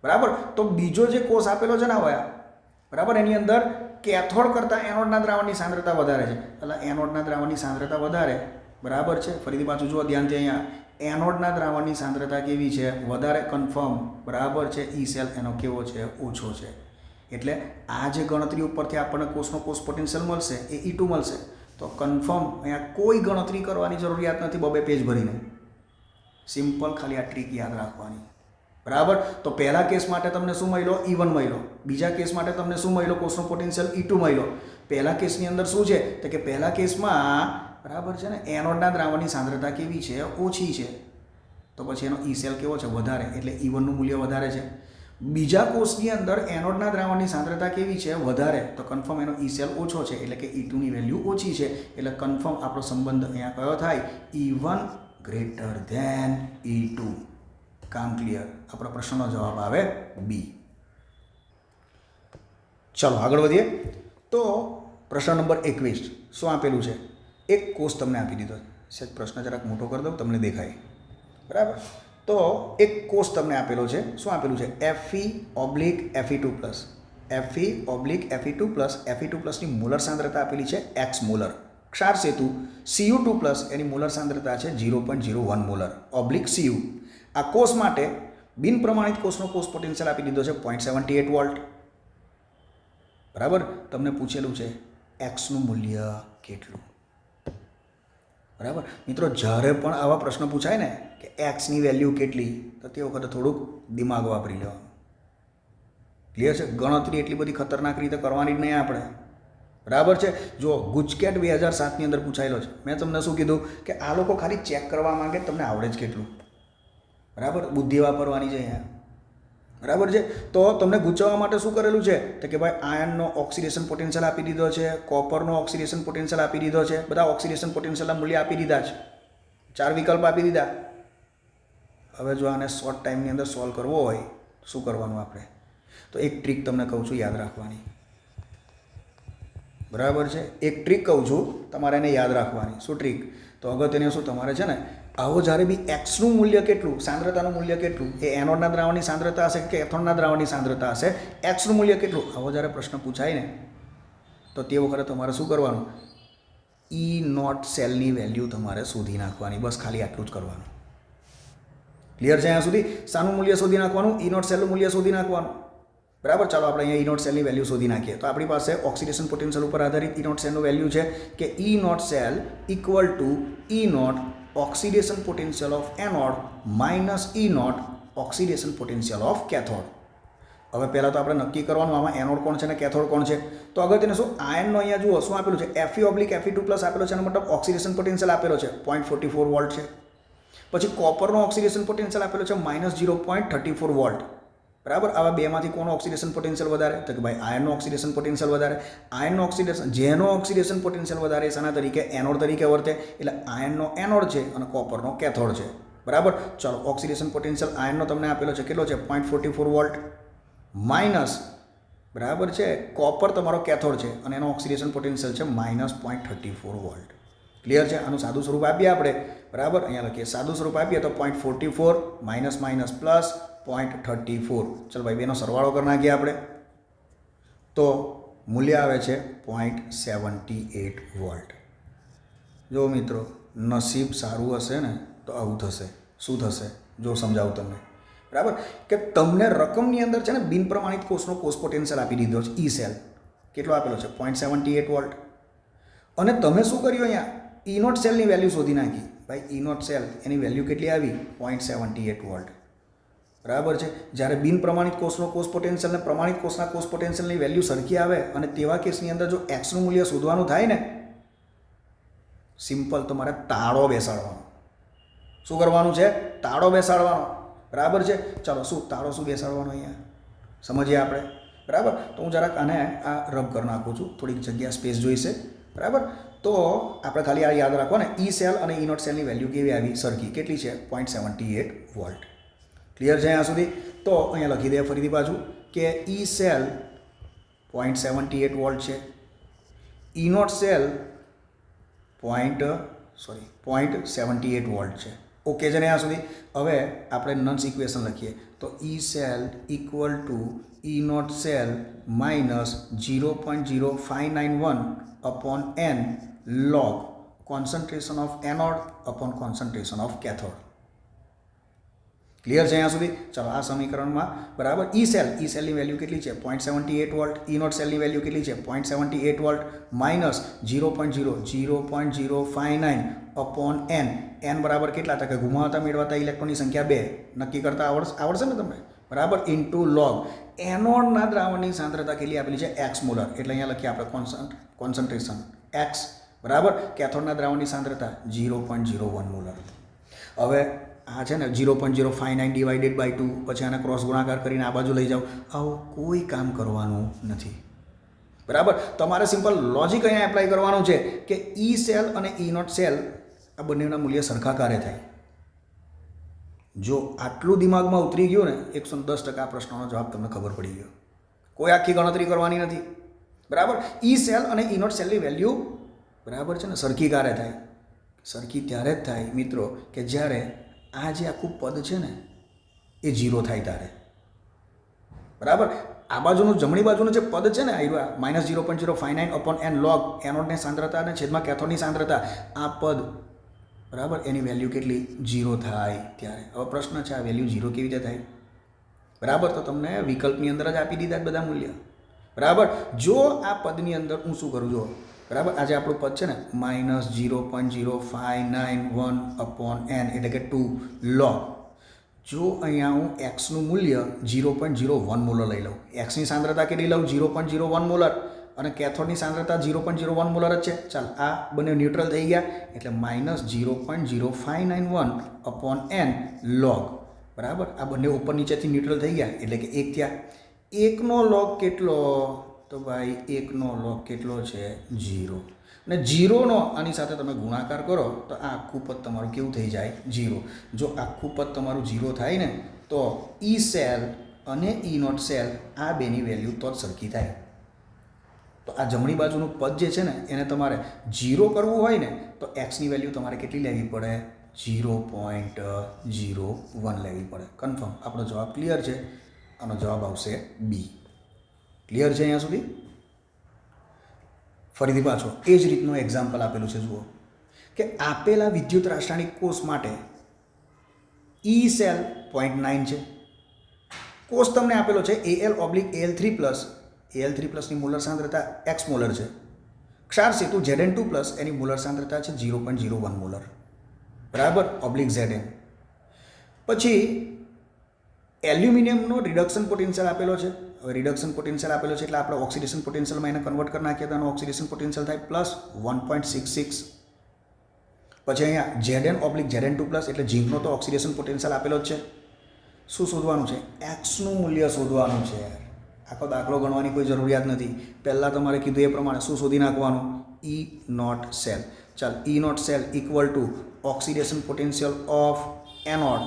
બરાબર? તો બીજો જે કોષ આપેલો છે ને હવે બરાબર એની અંદર કેથોડ કરતાં એનોડના દ્રાવણની સાંદ્રતા વધારે છે. એટલે એનોડના દ્રાવણની સાંદ્રતા વધારે બરાબર છે. ફરીથી પાછું જુઓ ધ્યાનથી અહીંયા એનોડના દ્રાવણની સાંદ્રતા કેવી છે? વધારે. કન્ફર્મ બરાબર છે. ઈ સેલ એનો કેવો છે? ઓછો છે. એટલે આ જે ગણતરી ઉપરથી આપણને કોષનો કોષ પોટેન્શિયલ મળશે એ E2 મળશે. તો કન્ફર્મ અહીંયા કોઈ ગણતરી કરવાની જરૂરિયાત નથી 2 પેજ ભરીને. સિમ્પલ ખાલી આ ટ્રીક યાદ રાખવાની. બરાબર? તો પહેલા કેસ માટે તમને શું મળ્યો? E1 મળ્યો. બીજા કેસ માટે તમને શું મળ્યો? કોષનો પોટેન્શિયલ E2 મળ્યો. પહેલા કેસની અંદર શું છે? તો કે પહેલા કેસમાં બરાબર છે ને એનોડના દ્રાવણની સાંદ્રતા કેવી છે? ઓછી છે. તો પછી એનો ઈ સેલ કેવો છે? વધારે. એટલે E1નું મૂલ્ય વધારે છે. બીજા કોષની અંદર એનોડના દ્રાવણની સાંદ્રતા કેવી છે? વધારે. તો કન્ફર્મ એનો ઈ સેલ ઓછો છે એટલે કે E2ની વેલ્યુ ઓછી છે. એટલે કન્ફર્મ આપણો સંબંધ અહીંયા કયો થાય? E1 greater than E2. કામ ક્લિયર? આપણા પ્રશ્નનો જવાબ આવે બી. ચલો આગળ વધીએ. તો પ્રશ્ન નંબર 21 શું આપેલું છે? એક કોષ તમને આપી દીધો છે. પ્રશ્ન જરાક મોટો કરી દઉં તમને દેખાય. બરાબર? તો એક કોષ તમને આપેલો છે. શું આપેલું છે? Fe/Fe2+. Fe/Fe2+. Fe2+ની મોલર સાંદ્રતા આપેલી છે x મોલર. ક્ષાર સેતુ Cu2+, એની મોલર સાંદ્રતા છે 0.01 મોલર /Cu. આ કોષ માટે બિન પ્રમાણિત કોષનો કોષ પોટેન્શિયલ આપી દીધો છે 0.78 વોલ્ટ. બરાબર. તમને પૂછેલું છે એક્સનું મૂલ્ય કેટલું. બરાબર મિત્રો, જ્યારે પણ આવા પ્રશ્ન પૂછાય ને કે એક્સની વેલ્યુ કેટલી, તો તે વખતે થોડુંક દિમાગ વાપરી લેવાનું. ક્લિયર છે? ગણતરી એટલી બધી ખતરનાક રીતે કરવાની જ નહીં આપણે. બરાબર છે? જો ગુજકેટ 2007ની અંદર પૂછાયેલો છે. મેં તમને શું કીધું કે આ લોકો ખાલી ચેક કરવા માંગે તમને આવડે જ કેટલું. બરાબર, બુદ્ધિ વાપરવાની છે અહીંયા. બરાબર છે? તો તમને ગુચવવા માટે શું કરેલું છે તો કે ભાઈ આયર્નનો ઓક્સિડેશન પોટેન્શિયલ આપી દીધો છે, કોપરનો ઓક્સિડેશન પોટેન્શિયલ આપી દીધો છે. બધા ઓક્સિડેશન પોટેન્શિયલના મૂલ્ય આપી દીધા છે. 4 વિકલ્પ આપી દીધા. હવે જો આને શોર્ટ ટાઈમની અંદર સોલ્વ કરવો હોય શું કરવાનું આપણે? તો એક ટ્રીક તમને કહું છું યાદ રાખવાની. બરાબર છે? એક ટ્રીક કહું છું તમારે એને યાદ રાખવાની. શું ટ્રીક? તો અગત્યની શું તમારે છે ને, આવો જ્યારે બી એક્સનું મૂલ્ય કેટલું, સાંદ્રતાનું મૂલ્ય કેટલું, એ એનોડના દ્રાવણની સાંદ્રતા હશે કે કેથોડના દ્રાવણની સાંદ્રતા હશે, એક્સનું મૂલ્ય કેટલું, આવો જ્યારે પ્રશ્ન પૂછાય ને તો તે વખતે તમારે શું કરવાનું? E0 સેલની વેલ્યુ તમારે શોધી નાખવાની. બસ ખાલી આટલું જ કરવાનું. ક્લિયર છે? અહીંયા સુધી શાનું મૂલ્ય શોધી નાખવાનું? E0 સેલનું મૂલ્ય શોધી નાખવાનું. બરાબર. ચાલો આપણે અહીંયા E0 સેલની વેલ્યુ શોધી નાખીએ. તો આપણી પાસે ઓક્સિડેશન પોટેન્શિયલ ઉપર આધારિત E0 સેલનું વેલ્યુ છે કે E0 cell equal to E0 oxidation potential of anode minus E0 oxidation potential of cathode. હવે પહેલાં તો આપણે નક્કી કરવાનું આમાં એનોડ કોણ છે ને કેથોડ કોણ છે. તો અગત્યને શું, આયનનો અહીંયા જુઓ શું આપેલું છે? Fe/Fe2+ આપેલો છે. એનો મતલબ ઓક્સિડેશન પોટેન્શિયલ આપેલો છે 0.44 વોલ્ટ છે. પછી કોપરનો ઓક્સિડેશન પોટેન્શિયલ આપેલો છે -0.34 વોલ્ટ. બરાબર. આવા બેમાંથી કોનો ઓક્સિડેશન પોટેન્શિયલ વધારે? તો કે ભાઈ આયર્નનો ઓક્સિડેશન પોટેન્શિયલ વધારે. આયર્નનો ઓક્સિડેશન, જેનો ઓક્સિડેશન પોટેન્શિયલ વધારે શાના તરીકે? એનોડ તરીકે વર્તે. એટલે આયર્નનો એનોડ છે અને કોપરનો કેથોડ છે. બરાબર. ચાલો, ઓક્સિડેશન પોટેન્શિયલ આયર્નનો તમને આપેલો છે કેટલો છે? 0.44 વોલ્ટ માઇનસ, બરાબર છે, કોપર તમારો કેથોડ છે અને એનો ઓક્સિડેશન પોટેન્શિયલ છે -0.34 વોલ્ટ. ક્લિયર છે? આનું સાદું સ્વરૂપ આપીએ આપણે. બરાબર. અહીંયા લખીએ સાદું સ્વરૂપ આપીએ તો 0.44 માઇનસ માઇનસ પ્લસ 0.34. ચલો ભાઈ, બેનો સરવાળો કરી નાખીએ આપણે. તો મૂલ્ય આવે છે 0.78 વોલ્ટ. જો મિત્રો, નસીબ સારું હશે ને તો આવું થશે. શું થશે? જો સમજાવું તમને. બરાબર. કે તમને રકમની અંદર છે ને બિન પ્રમાણિત કોષનો કોષ પોટેન્શિયલ આપી દીધો છે E સેલ. કેટલો આપેલો છે? 0.78 વોલ્ટ. અને તમે શું કર્યું? અહીંયા E0 સેલની વેલ્યુ શોધી નાખી. ભાઈ E0 સેલ એની વેલ્યુ કેટલી આવી? 0.78 વોલ્ટ. બરાબર છે. જ્યારે બિન પ્રમાણિત કોષનો કોષ પોટેન્શિયલ અને પ્રમાણિત કોષના કોષ પોટેન્શિયલની વેલ્યુ સરખી આવે અને તેવા કેસની અંદર જો એક્સનું મૂલ્ય શોધવાનું થાય ને, સિમ્પલ તમારે તાળો બેસાડવાનો. શું કરવાનું છે? તાળો બેસાડવાનો. બરાબર છે. ચાલો, શું તાળો શું બેસાડવાનો અહીંયા સમજીએ આપણે. બરાબર. તો હું જરાક આને આ રબ કરી નાખું છું. થોડીક જગ્યા સ્પેસ જોઈશે. બરાબર. તો આપણે ખાલી આ યાદ રાખો ને, E સેલ અને E0 સેલની વેલ્યુ કેવી આવી? સરખી. કેટલી છે? 0.78 વોલ્ટ. ક્લિયર છે અહીંયા સુધી? તો અહીંયા લખી દે ફરીથી પાછું કે E સેલ 0.78 વોલ્ટ છે, E0 સેલ 0.78 વોલ્ટ છે. ઓકે છે ને અહીંયા સુધી? હવે આપણે નન્સ ઇક્વેશન લખીએ તો E cell equal to E0 cell minus 0.0591 upon n log concentration of anode upon concentration of cathode. Clear છે અહીંયા સુધી? ચાલો, આ સમીકરણમાં બરાબર E સેલની વેલ્યુ કેટલી છે? 0.78 વોલ્ટ. E0 સેલની વેલ્યુ કેટલી છે? 0.78 volt minus 0.059 upon n. n બરાબર કેટલા હતા? કે ગુમાવતા મેળવતા ઇલેક્ટ્રોનની સંખ્યા 2 નક્કી કરતા આવડશે ને તમને? બરાબર. ઇન્ટુ લોગ એનોડના દ્રાવણની સાંદ્રતા કેટલી આપેલી છે? x molar. એટલે અહીંયા લખીએ આપણે કોન્સન્ટ્રેશન x. બરાબર. કેથોડના દ્રાવણની સાંદ્રતા 0.01 મોલર. હવે આ છે ને 0.059 ડિવાઇડેડ બાય 2, પછી આને ક્રોસ ગુણાકાર કરીને આ બાજુ લઈ જાઓ. આવું કોઈ કામ કરવાનું નથી. બરાબર. તમારે સિમ્પલ લોજિક અહીંયા એપ્લાય કરવાનું છે કે E સેલ અને E0 સેલ આ બંનેના મૂલ્ય સરખાકારે થાય. જો આટલું દિમાગમાં ઉતરી ગયું ને, 110% આ પ્રશ્નનો જવાબ તમને ખબર પડી ગયો. કોઈ આખી ગણતરી કરવાની નથી. બરાબર. E સેલ અને E0 સેલની વેલ્યુ બરાબર છે ને સરખી કારે થાય. સરખી ત્યારે જ થાય મિત્રો કે જ્યારે આ જે આખું પદ છે ને એ 0 થાય તારે, બરાબર. આ બાજુનું જમણી બાજુનું જે પદ છે ને આવ્યું -0.059 / log એનોડની સાંદ્રતા અને છેદમાં કેથોડની સાંદ્રતા, આ પદ બરાબર એની વેલ્યુ કેટલી 0 થાય ત્યારે. હવે પ્રશ્ન છે આ વેલ્યુ 0 કેવી રીતે થાય, બરાબર. તો તમને વિકલ્પની અંદર જ આપી દીધા બધા મૂલ્ય, બરાબર. જો આ પદની અંદર હું શું કરું જો, બરાબર, આજે આપણું પદ છે ને -0.0591 / n એટલે કે 2 log. જો અહીંયા હું એક્સનું મૂલ્ય 0.01 મોલર લઈ લઉં, એક્સની સાંદ્રતા કેટલી લઉં 0.01 મોલર અને કેથોડની સાંદ્રતા 0.01 મોલર જ છે. ચાલ આ બંને ન્યુટ્રલ થઈ ગયા એટલે -0.0591 / n log, બરાબર. આ બંને ઉપર નીચેથી ન્યુટ્રલ થઈ ગયા એટલે કે 1 થયા. 1નો log કેટલો, તો ભાઈ 1નો log કેટલો છે 0, અને 0નો આની સાથે તમે ગુણાકાર કરો તો આ આખું પદ તમારું કેવું થઈ જાય 0. જો આખું પદ તમારું 0 થાય ને તો ઈ સેલ અને ઈ નોટ સેલ આ બેની વેલ્યુ તો જ સરખી થાય. તો આ જમણી બાજુનું પદ જે છે ને એને તમારે 0 કરવું હોય ને તો એક્સની વેલ્યુ તમારે કેટલી લેવી પડે 0.01 લેવી પડે. કન્ફર્મ. આપણો જવાબ ક્લિયર છે. આનો જવાબ આવશે બી. ક્લિયર છે અહીંયા સુધી? ફરીથી પાછો એ જ રીતનું એક્ઝામ્પલ આપેલું છે. જુઓ કે આપેલા વિદ્યુત રાસાયણિક કોષ માટે ઈ સેલ 0.9 છે. કોષ તમને આપેલો છે Al/Al3+, Al3+ની મોલર સાંદ્રતા x મોલર છે. ક્ષાર સેતુ Zn2+, એની મોલર સાંદ્રતા છે 0.01 મોલર, બરાબર, /Zn. પછી એલ્યુમિનિયમનો રિડક્શન પોટેન્શિયલ આપેલો છે. હવે રિડક્શન પોટેન્શિયલ આપેલો છે એટલે આપણે ઓક્સિડેશન પોટેન્શિયલમાં એને કન્વર્ટ કરી નાખીએ તો આનો ઓક્સિડેશન પોટેન્શિયલ થાય +1.66. પછી અહીંયા Zn/Zn2+, એટલે ઝીંકનો તો ઓક્સિડેશન પોટેન્શિયલ આપેલો જ છે. શું શોધવાનું છે? એક્સનું મૂલ્ય શોધવાનું છે. આખો દાખલો ગણવાની કોઈ જરૂરિયાત નથી. પહેલાં તમારે કીધું એ પ્રમાણે શું શોધી નાખવાનું? E naught cell. ચાલ, E naught cell equal to oxidation potential of anode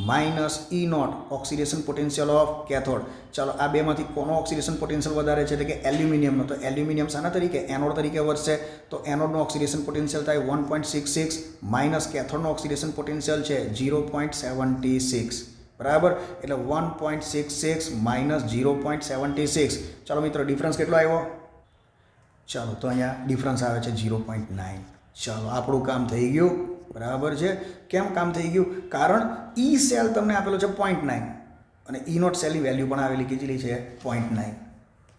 minus E naught oxidation potential of cathode. ચાલો આ બેમાંથી કોનો ઓક્સિડેશન પોટેન્શિયલ વધારે છે? એટલે કે એલ્યુમિનિયમનો. તો એલ્યુમિનિયમ શાના તરીકે? એનોડ તરીકે વધશે. તો એનોડનો ઓક્સિડેશન પોટેન્શિયલ થાય 1.66 માઇનસ કેથોડનો ઓક્સિડેશન પોટેન્શિયલ છે 0.76, બરાબર. એટલે 1.66 માઇનસ 0.76. ચાલો મિત્રો, ડિફરન્સ કેટલો આવ્યો? ચાલો તો અહીંયા ડિફરન્સ આવે છે 0.9. ચાલો આપણું કામ થઈ ગયું, બરાબર છે. કેમ કામ થઈ ગયું? કારણ ઈ સેલ તમને આપેલો છે 0.9 અને ઈ નોટ સેલની વેલ્યુ પણ આવેલી કેટલી છે 0.9.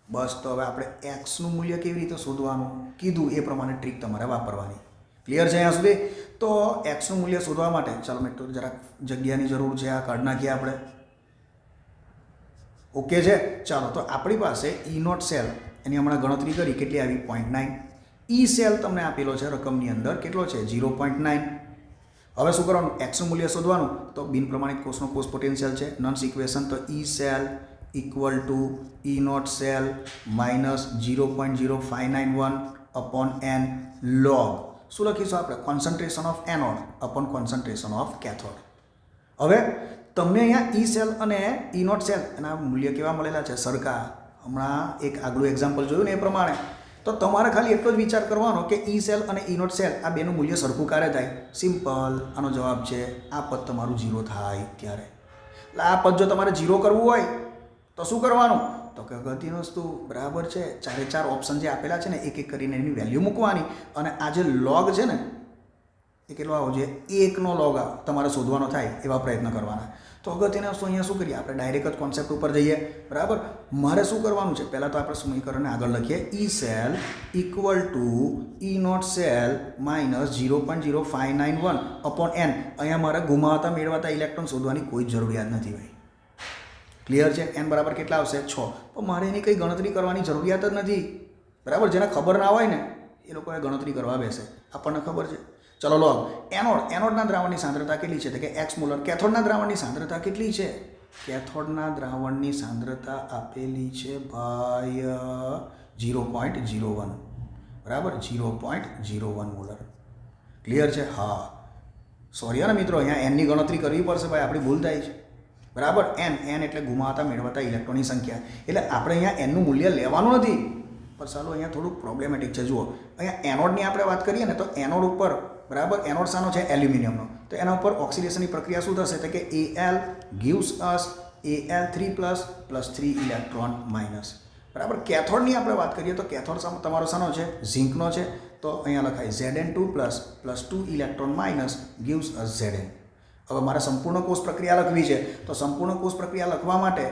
બસ. તો હવે આપણે એક્સનું મૂલ્ય કેવી રીતે શોધવાનું કીધું એ પ્રમાણે ટ્રીક તમારે વાપરવાની. ક્લિયર છે અહીંયા સુધી? તો એક્સનું મૂલ્ય શોધવા માટે ચાલો મિત્રો જરાક જગ્યાની જરૂર છે, આ કાઢ નાખીએ આપણે. ઓકે છે. ચાલો તો આપણી પાસે ઈ નોટ સેલ એની હમણાં ગણતરી કરી, કેટલી આવી 0.9. ઈ સેલ તમને આપેલો છે રકમની અંદર કેટલો છે 0.9. હવે શું કરવાનું? એક્સનું મૂલ્ય શોધવાનું. તો બિન પ્રમાણિત કોષનો કોષ પોટેન્શિયલ છે, નન્સ ઇક્વેશન. તો E cell equal to E naught cell minus 0.0591 / n log. શું લખીશું આપણે? Concentration of anode upon concentration of cathode. હવે તમને અહીંયા ઈ સેલ અને ઈ નોટ સેલ એના મૂલ્ય કેવા મળેલા છે? સરખા. હમણાં એક આગલું એક્ઝામ્પલ જોયું ને એ પ્રમાણે. તો તમારે ખાલી એટલો જ વિચાર કરવાનો કે ઈ સેલ અને ઈ નોટ સેલ આ બેનું મૂલ્ય સરખું ક્યારે થાય? સિમ્પલ. આનો જવાબ છે આ પદ તમારું 0 થાય ત્યારે. એટલે આ પદ જો તમારે 0 કરવું હોય તો શું કરવાનું? તો કે અગત્યની વસ્તુ, બરાબર છે, 4 ઓપ્શન જે આપેલા છે ને એક એક કરીને એની વેલ્યુ મૂકવાની અને આ જે લોગ છે ને એ કેટલો આવો જોઈએ? 1નો લોગ તમારે શોધવાનો થાય એવા પ્રયત્ન કરવાના. તો અગત્યની વસ્તુ અહીંયા શું કરીએ? આપણે ડાયરેક્ટ જ કોન્સેપ્ટ ઉપર જઈએ, બરાબર. મારે શું કરવાનું છે? પહેલાં તો આપણે સમીકરણને આગળ લખીએ. E cell equal to E naught cell minus 0.0591 / n. અહીંયા મારે ગુમાવતા મેળવાતા ઇલેક્ટ્રોન શોધવાની કોઈ જરૂરિયાત નથી ભાઈ. ક્લિયર છે? n બરાબર કેટલા આવશે? 6. પણ મારે એની કંઈ ગણતરી કરવાની જરૂરિયાત જ નથી, બરાબર. જેને ખબર ના હોય ને એ લોકોએ ગણતરી કરવા બેસે, આપણને ખબર છે. ચલો લોગ એનોડના દ્રાવણની સાંદ્રતા કેટલી છે? તો કે x મોલર. કેથોડના દ્રાવણની સાંદ્રતા કેટલી છે? કેથોડના દ્રાવણની સાંદ્રતા આપેલી છે ભાઈ 0.01, બરાબર, 0.01 મોલર. ક્લિયર છે? હા. સોરી હા મિત્રો, અહીંયા એનની ગણતરી કરવી પડશે ભાઈ, આપણી ભૂલ થાય છે, બરાબર. n એટલે ગુમાવતા મેળવતા ઇલેક્ટ્રોનની સંખ્યા. એટલે આપણે અહીંયા એનનું મૂલ્ય લેવાનું નથી, પણ ચાલો અહીંયા થોડુંક પ્રોબ્લેમેટિક છે. જુઓ, અહીંયા એનોડની આપણે વાત કરીએ ને તો એનોડ ઉપર બરાબર એનોડ શાનો છે એલ્યુમિનિયમનો તો એના ઉપર ઓક્સિડેશનની પ્રક્રિયા શું થશે તો કે Al gives us Al3 plus 3 electron minus બરાબર કેથોડની આપણે વાત કરીએ તો કેથોડ તમારો શાનો છે ઝિંકનો છે તો અહીંયા લખાય Zn2 plus 2 electron minus gives us Zn હવે મારે સંપૂર્ણ કોષ પ્રક્રિયા લખવી છે તો સંપૂર્ણ કોષ પ્રક્રિયા લખવા માટે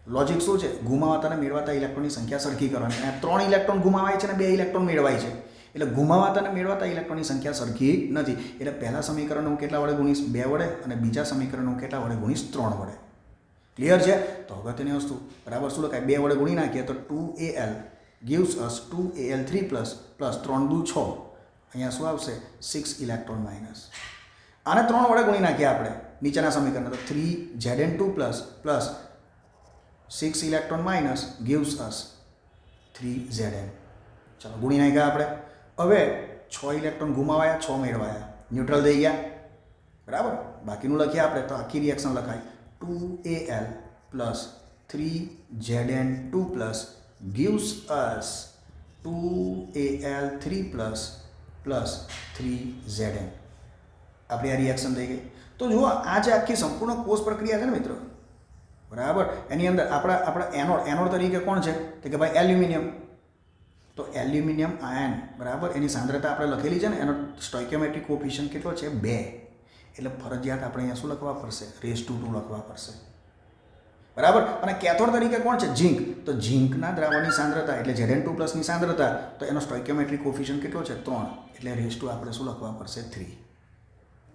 લોજિક શું છે ગુમાવાતા અને મેળવાતા ઇલેક્ટ્રોનની સંખ્યા સરખી કરવાની અને 3 ઇલેક્ટ્રોન ગુમાવાય છે અને 2 ઇલેક્ટ્રોન મેળવાય છે એટલે ગુમાવાતા અને મેળવાતા ઇલેક્ટ્રોનની સંખ્યા સરખી નથી એટલે પહેલા સમીકરણ હું કેટલા વડે ગુણીશ 2 વડે અને બીજા સમીકરણ હું કેટલા વડે ગુણીશ 3 વડે ક્લિયર છે તો અગત્યની વસ્તુ બરાબર શું લખાય 2 વડે ગુણી નાખીએ તો 2Al gives us 2Al3 plus 3 દુ 6 અહીંયા શું આવશે 6 ઇલેક્ટ્રોન માઇનસ આને 3 વડે ગુણી નાખીએ આપણે નીચેના સમીકરણ તો 3Zn2 plus 6 electron minus gives us 3Zn ચાલો ગુણી નાખ્યા આપણે હવે 6 ઇલેક્ટ્રોન ગુમાવાયા 6 મેળવાયા ન્યુટ્રલ થઈ ગયા બરાબર બાકીનું લખીએ આપણે તો આખી રિએક્શન લખાય 2Al plus 3Zn2 plus gives us 2Al3 plus 3Zn આપણી આ રિએક્શન થઈ ગઈ તો જુઓ આ જે આખી સંપૂર્ણ કોષ પ્રક્રિયા છે ને મિત્રો બરાબર એની અંદર આપણા એનોડ તરીકે કોણ છે તો કે ભાઈ એલ્યુમિનિયમ તો એલ્યુમિનિયમ આયન બરાબર એની સાંદ્રતા આપણે લખેલી છે ને એનો સ્ટોઇકિયોમેટ્રિક કોએફિશિયન્ટ કેટલો છે 2 એટલે ફરજિયાત આપણે અહીંયા શું લખવા પડશે (2) લખવા પડશે બરાબર અને કેથોડ તરીકે કોણ છે ઝિંક તો ઝિંકના દ્રાવણની સાંદ્રતા એટલે Zn2 પ્લસની સાંદ્રતા તો એનો સ્ટોઇકિયોમેટ્રિક કોએફિશિયન્ટ કેટલો છે 3 એટલે (2) આપણે શું લખવા પડશે 3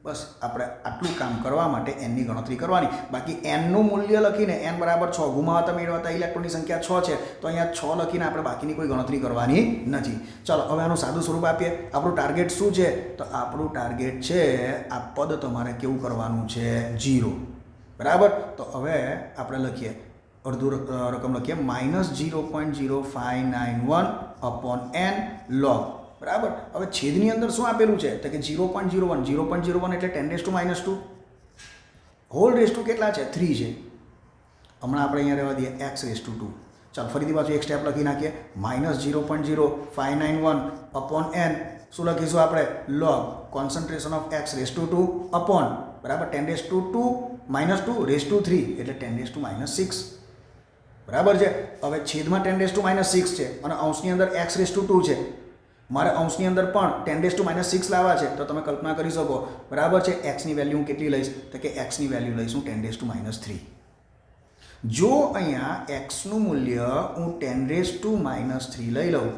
બસ આપણે આટલું કામ કરવા માટે એનની ગણતરી કરવાની બાકી એનનું મૂલ્ય લખીને n બરાબર 6 ગુમાવાતા મેળવાતા ઇલેક્ટ્રોનની સંખ્યા 6 છે તો અહીંયા 6 લખીને આપણે બાકીની કોઈ ગણતરી કરવાની નથી ચાલો હવે આનું સાદું સ્વરૂપ આપીએ આપણું ટાર્ગેટ શું છે તો આપણું ટાર્ગેટ છે આ પદ તમારે કેવું કરવાનું છે 0 બરાબર તો હવે આપણે લખીએ અડધું રકમ લખીએ -0.0591 અપોન n log બરાબર હવે છેદની અંદર શું આપેલું છે તો કે 0.01 એટલે 10⁻², હોલ રેસ ટુ કેટલા છે 3 છે હમણાં આપણે અહીંયા રહેવા દઈએ x⁻². ચાલો ફરીથી પાછું એક સ્ટેપ લખી નાખીએ -0.0591 અપોન n શું લખીશું આપણે log concentration of x⁻² upon બરાબર 10⁻²-2 (3) એટલે 10⁻⁻6 બરાબર છે હવે છેદમાં 10⁻⁻6 છે અને અંશની અંદર x⁻² છે મારે અંશની અંદર પણ 10⁻⁻6 લાવવા છે તો તમે કલ્પના કરી શકો બરાબર છે એક્સની વેલ્યુ હું કેટલી લઈશ તો કે એક્સની વેલ્યુ લઈશું 10⁻³ જો અહીંયા એક્સનું મૂલ્ય હું 10⁻³ લઈ લઉં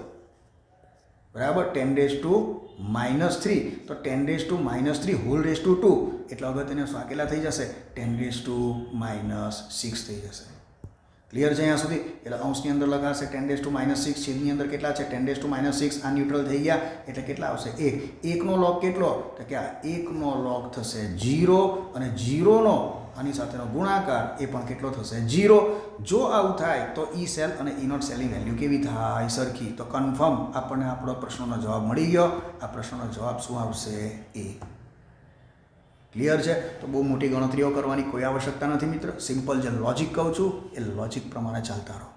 બરાબર 10⁻³ તો 10⁻³ હોલ રેસ ટુ 2 એટલે અગત્યને શું કેટલા થઈ જશે 10⁻⁻6 થઈ જશે ક્લિયર છે અહીંયા સુધી એટલે અંશની અંદર લગાશે 10⁻⁻6 છેદની અંદર કેટલા છે 10⁻⁻6 આ ન્યુટ્રલ થઈ ગયા એટલે કેટલા આવશે 1 નો લોગ કેટલો તો કે આ 1 નો લોગ થશે 0 અને 0 નો આની સાથેનો ગુણાકાર એ પણ કેટલો થશે 0 જો આવું થાય તો ઈ સેલ અને ઈ નોટ સેલની વેલ્યુ કેવી થાય સરખી તો કન્ફર્મ આપણને આપણો પ્રશ્નનો જવાબ મળી ગયો આ પ્રશ્નનો જવાબ શું આવશે એ ક્લિયર છે તો બહુ મોટી ગણતરીઓ કરવાની કોઈ આવશ્યકતા નથી મિત્ર સિમ્પલ જે લોજિક કહું છું એ લોજિક પ્રમાણે ચાલતા રહો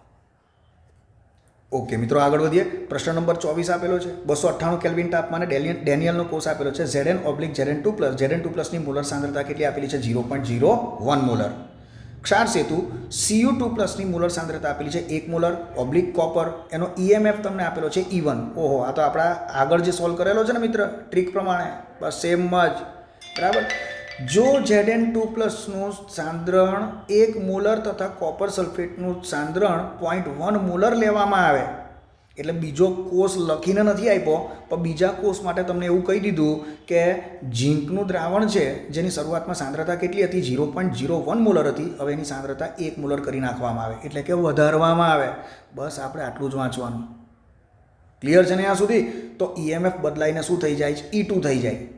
ઓકે મિત્રો આગળ વધીએ પ્રશ્ન નંબર 24 આપેલો છે 298 કેલ્વિન તાપમાને ડેનિયલનો કોષ આપેલો છે Zn/Zn2 પ્લસની મોલર સાંદ્રતા કેટલી આપેલી છે 0.01 મોલર ક્ષાર સેતુ Cu2 પ્લસની મોલર સાંદ્રતા આપેલી છે 1 મોલર કોપર એનો EMF તમને આપેલો છે E1 ઓહો આ તો આપણા આગળ જે સોલ્વ કરેલો છે ને મિત્ર ટ્રીક પ્રમાણે બસ સેમ જ બરાબર જો Zn2 પ્લસનું સાંદ્રણ 1 મોલર તથા કોપર સલ્ફેટનું સાંદ્રણ 0.1 મોલર લેવામાં આવે એટલે બીજો કોષ લખીને નથી આપ્યો પણ બીજા કોષ માટે તમને એવું કહી દીધું કે ઝીંકનું દ્રાવણ છે જેની શરૂઆતમાં સાંદ્રતા કેટલી હતી 0.01 મોલર હતી હવે એની સાંદ્રતા 1 મોલર કરી નાખવામાં આવે એટલે કે વધારવામાં આવે બસ આપણે આટલું જ વાંચવાનું ક્લિયર છે ને ત્યાં સુધી તો EMF બદલાઈને શું થઈ જાય E2 થઈ જાય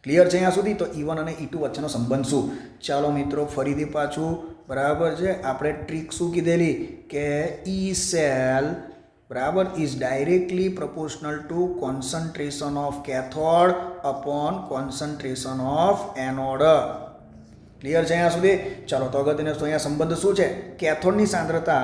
ક્લિયર છે અહીંયા સુધી તો E1 અને E2 વચ્ચેનો સંબંધ શું ચાલો મિત્રો ફરીથી પાછું બરાબર છે આપણે ટ્રીક શું કીધેલી કે ઈ સેલ બરાબર is directly proportional two concentration of cathode upon concentration of anode clear છે અહીંયા સુધી ચાલો તો અગત્યનો તો અહીંયા સંબંધ શું છે કેથોડની સાંદ્રતા